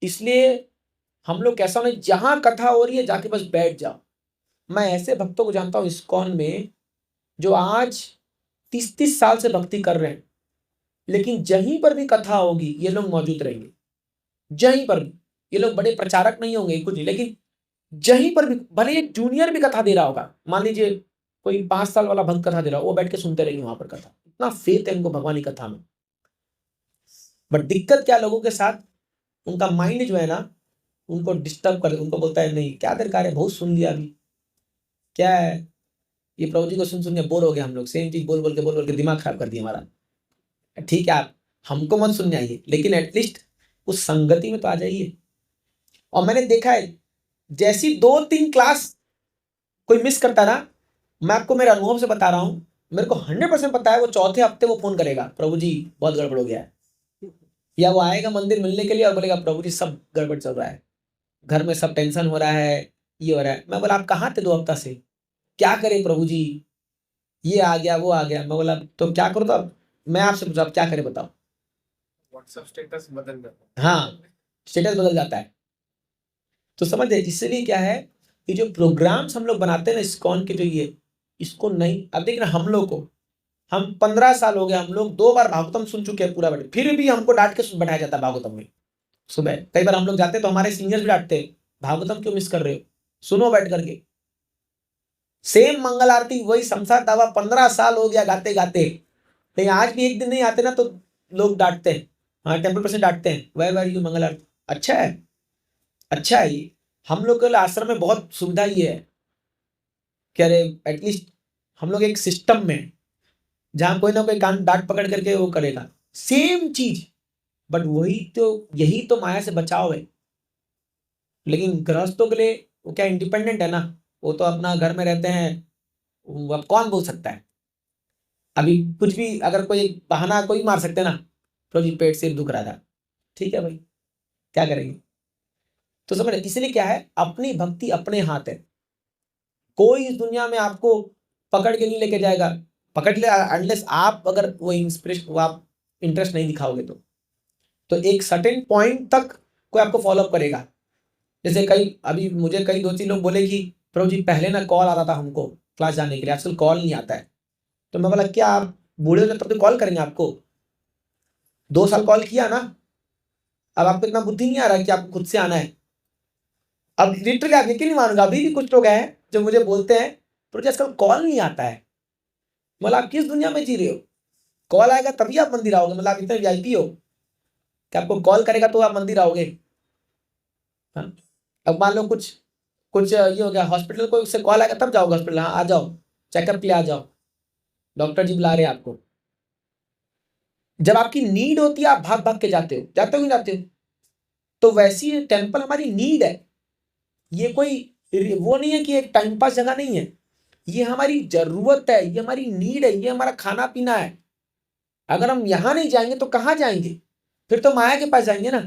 इसलिए हम लोग कैसा नहीं, जहां कथा हो रही है जाके बस बैठ जाओ। मैं ऐसे भक्तों को जानता हूं इस्कॉन में, जो आज 30-30 साल से भक्ति कर रहे हैं, लेकिन जहीं पर भी कथा होगी ये लोग मौजूद रहेंगे। जहीं पर भी, ये लोग बड़े प्रचारक नहीं होंगे कुछ नहीं, लेकिन जहीं पर भी, भले एक जूनियर भी कथा दे रहा होगा, मान लीजिए कोई 5 साल वाला भक्त कथा दे रहा हो, वो बैठ के सुनते रहेंगे वहां पर कथा। इतना फेथ है उनको भगवान की कथा में। बट दिक्कत क्या, लोगों के साथ उनका माइंड जो है ना, उनको डिस्टर्ब कर, उनको बोलता है नहीं क्या दरकार है, बहुत सुन लिया, अभी क्या है, ये प्रभु जी को सुन सुन के बोर हो गया हम लोग, सेम चीज बोल बोल के दिमाग खराब कर दिया हमारा। ठीक है, आप हमको मत सुनने आइए, लेकिन एटलीस्ट उस संगति में तो आ जाइए। और मैंने देखा है, जैसी 2-3 क्लास कोई मिस करता ना, मैं आपको मेरे अनुभव से बता रहा हूं, मेरे को 100% पता है वो चौथे हफ्ते वो फोन करेगा, प्रभु जी बहुत गड़बड़ हो गया है। या वो आएगा मंदिर मिलने के लिए और बोलेगा प्रभु जी सब गड़बड़ चल रहा है, घर में सब टेंशन हो रहा है, ये हो रहा है। मैं बोला आप कहाँ थे 2 हफ्ता से, क्या करें प्रभु जी, ये आ गया वो आ गया। मैं बोला तो क्या करो, तो अब मैं आपसे पूछा अब क्या करें बताओ। व्हाट्सएप स्टेटस बदल जाता है। हाँ, स्टेटस बदल जाता है। तो समझ गए, इसलिए क्या है, ये जो प्रोग्राम्स हम लोग बनाते हैं ना इस्कॉन के, जो ये इसको नहीं, अब देखना हम लोग को, हम 15 साल हो गए, हम लोग 2 बार भागवतम सुन चुके हैं पूरा बैठे, फिर भी हमको डांट के बैठाया जाता है भागवतम में। सुबह कई बार हम लोग जाते हैं तो हमारे सीनियर्स भी डांटते हैं, भागवतम क्यों मिस कर रहे हो, सुनो बैठ करके। सेम मंगल आरती वही शमशाद दावा 15 साल हो गया गाते गाते, लेकिन आज भी एक दिन नहीं आते ना तो लोग डांटते हैं, हाँ टेम्पल पर से डांटते हैं, वेयर आर यू मंगल आरती। अच्छा है, अच्छा है, ये हम लोग के आश्रम में बहुत सुविधा ये है कि अरे एटलीस्ट हम लोग एक सिस्टम में, जहां कोई ना कोई कान डांट पकड़ करके वो करेगा, सेम चीज, बट वही तो, यही तो माया से बचाव है। लेकिन गृहस्थों के लिए वो क्या इंडिपेंडेंट है ना, वो तो अपना घर में रहते हैं, अब कौन बोल सकता है, अभी कुछ भी अगर कोई बहाना कोई मार सकते हैं ना, तो जी पेट सिर दुख रहा था, ठीक है भाई क्या करेंगे। तो समझ, इसलिए क्या है, अपनी भक्ति अपने हाथ है, कोई इस दुनिया में आपको पकड़ के नहीं लेके जाएगा, पकड़ ले अनलेस आप अगर वो इंस्पिरेशन, वो आप इंटरेस्ट नहीं दिखाओगे तो एक सर्टेन पॉइंट तक कोई आपको फॉलोअप करेगा। जैसे कई, अभी मुझे कई 2-3 लोग बोले कि प्रभु जी पहले ना कॉल आता था हमको क्लास जाने के लिए, आजकल कॉल नहीं आता है। तो मैं बोला क्या आप बूढ़े हो तब तो कॉल करेंगे आपको, 2 साल कॉल किया ना, अब आपको इतना बुद्धि नहीं आ रहा कि आपको खुद से आना है। अब लिटरली आप यकीन नहीं मानूंगा, अभी भी कुछ लोग हैं जो मुझे बोलते हैं प्रभु जी आजकल कॉल नहीं आता है। मतलब आप किस दुनिया में जी रहे हो, कॉल आएगा तभी आप मंदिर आओगे, मतलब आप इतने वीआईपी हो कि आपको कॉल करेगा तो आप मंदिर आओगे। हाँ, अब मान लो कुछ कुछ ये हो गया, हॉस्पिटल को से कॉल आएगा तब जाओगे हॉस्पिटल, हाँ आ जाओ चेकअप के लिए आ जाओ, डॉक्टर जी बुला रहे हैं आपको। जब आपकी नीड होती है आप भाग भाग के जाते हो, जाते हो कि नहीं जाते हो। तो वैसी टेम्पल हमारी नीड है, ये कोई वो नहीं है कि एक टाइम पास जगह नहीं है, ये हमारी जरूरत है, ये हमारी नीड है, ये हमारा खाना पीना है। अगर हम यहां नहीं जाएंगे तो कहां जाएंगे, फिर तो माया के पास जाएंगे ना।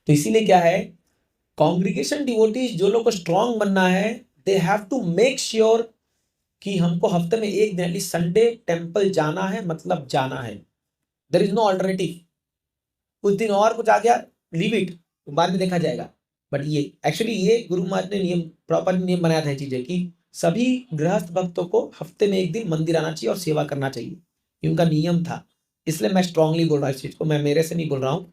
तो इसीलिए क्या है, कॉन्ग्रीगेशन डिवोटीज जो लोग को स्ट्रांग बनना है, they have to make sure कि हमको हफ्ते में एक दिन एटलीस्ट संडे टेम्पल जाना है, मतलब जाना है, देयर इज नो अल्टरनेटिव। कुछ दिन और कुछ आ गया लीव इट, बाद में देखा जाएगा। बट ये एक्चुअली ये गुरु महाराज ने नियम, प्रॉपर नियम बनाया था चीजें कि सभी गृहस्थ भक्तों को हफ्ते में एक दिन मंदिर आना चाहिए और सेवा करना चाहिए, ये उनका नियम था। इसलिए मैं स्ट्रांगली बोल रहा हूँ इस चीज को, मैं मेरे से नहीं बोल रहा हूँ।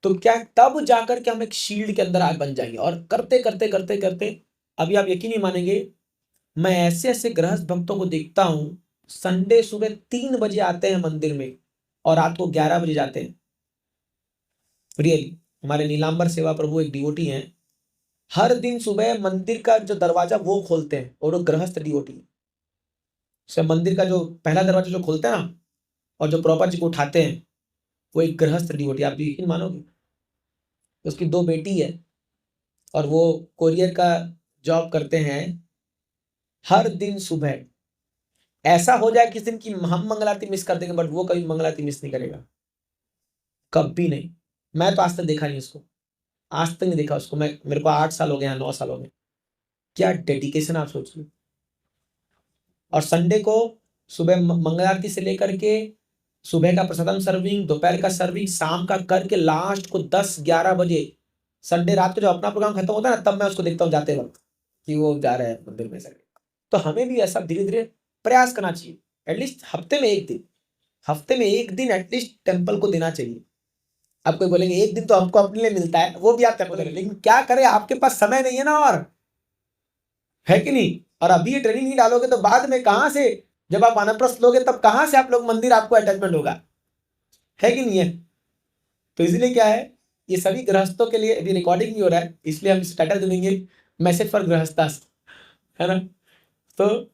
तो क्या तब जाकर के हम एक शील्ड के अंदर आग बन जाएंगे, और करते करते करते करते अभी आप यकीन नहीं मानेंगे, मैं ऐसे ऐसे गृहस्थ भक्तों को देखता हूँ, संडे सुबह 3 बजे आते हैं मंदिर में और रात को 11 बजे जाते हैं। रियली, हमारे नीलांबर सेवा प्रभु एक डिवोटी हैं, हर दिन सुबह मंदिर का जो दरवाजा वो खोलते हैं, और वो गृहस्थ डिवोटी है। सब मंदिर का जो पहला दरवाजा जो खोलते हैं ना, और जो प्रॉपर जी को उठाते हैं, वो एक गृहस्थ डिवोटी, आप यकीन मानोगे। उसकी 2 बेटी है और वो कोरियर का जॉब करते हैं। हर दिन सुबह ऐसा हो जाए किस दिन की हम मंगल आरती मिस कर देंगे, बट वो कभी मंगल आरती मिस नहीं करेगा, कभी नहीं। मैं तो आज तक देखा नहीं उसको, आज तक नहीं देखा उसको, मैं, मेरे को 8 साल हो गए, 9 साल हो गए। क्या डेडिकेशन आप सोचिए। और संडे को सुबह मंगल आरती से लेकर के सुबह का प्रसादम सर्विंग, दोपहर का सर्विंग, शाम का करके लास्ट को 10-11 बजे संडे रात को जब अपना प्रोग्राम खत्म होता है ना, तब मैं उसको देखता हूँ जाते वक्त कि वो जा रहे हैं मंदिर में सर्विंग। तो हमें भी ऐसा धीरे धीरे प्रयास करना चाहिए, एटलीस्ट हफ्ते में एक दिन, हफ्ते में एक दिन एटलीस्ट टेम्पल को देना चाहिए। आप कोई बोलेंगे एक दिन तो हमको अपने लिए मिलता है, वो भी आप टेम्पल करें, लेकिन क्या करें, आपके पास समय नहीं है ना, और है कि नहीं। और अभी ये ट्रेनिंग नहीं डालोगे तो बाद में कहां से, जब आप वानप्रस्थ लोगे तब कहां से आप लोग मंदिर, आपको अटैचमेंट होगा, है कि नहीं है। तो इसलिए क्या है, ये सभी गृहस्थों के लिए, अभी रिकॉर्डिंग भी हो रहा है इसलिए हम टाइटल दे देंगे मैसेज फॉर गृहस्थास, है ना। तो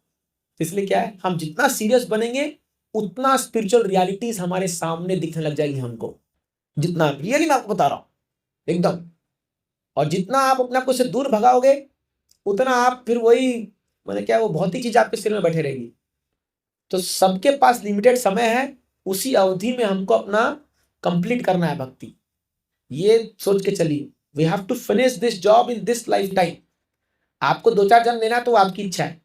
इसलिए क्या है, हम जितना सीरियस बनेंगे उतना स्पिरिचुअल रियलिटीज हमारे सामने दिखने लग जाएगी हमको, जितना रियली मैं आपको बता रहा हूं एकदम। और जितना आप अपने आप को से दूर भगाओगे उतना आप फिर वही, मतलब क्या, वो बहुत ही चीज आपके सिर में बैठे रहेगी। तो सबके पास लिमिटेड समय है, उसी अवधि में हमको अपना कंप्लीट करना है भक्ति, ये सोच के चलिए। We have to finish this job in this lifetime, आपको 2-4 जन देना तो वो आपकी इच्छा है,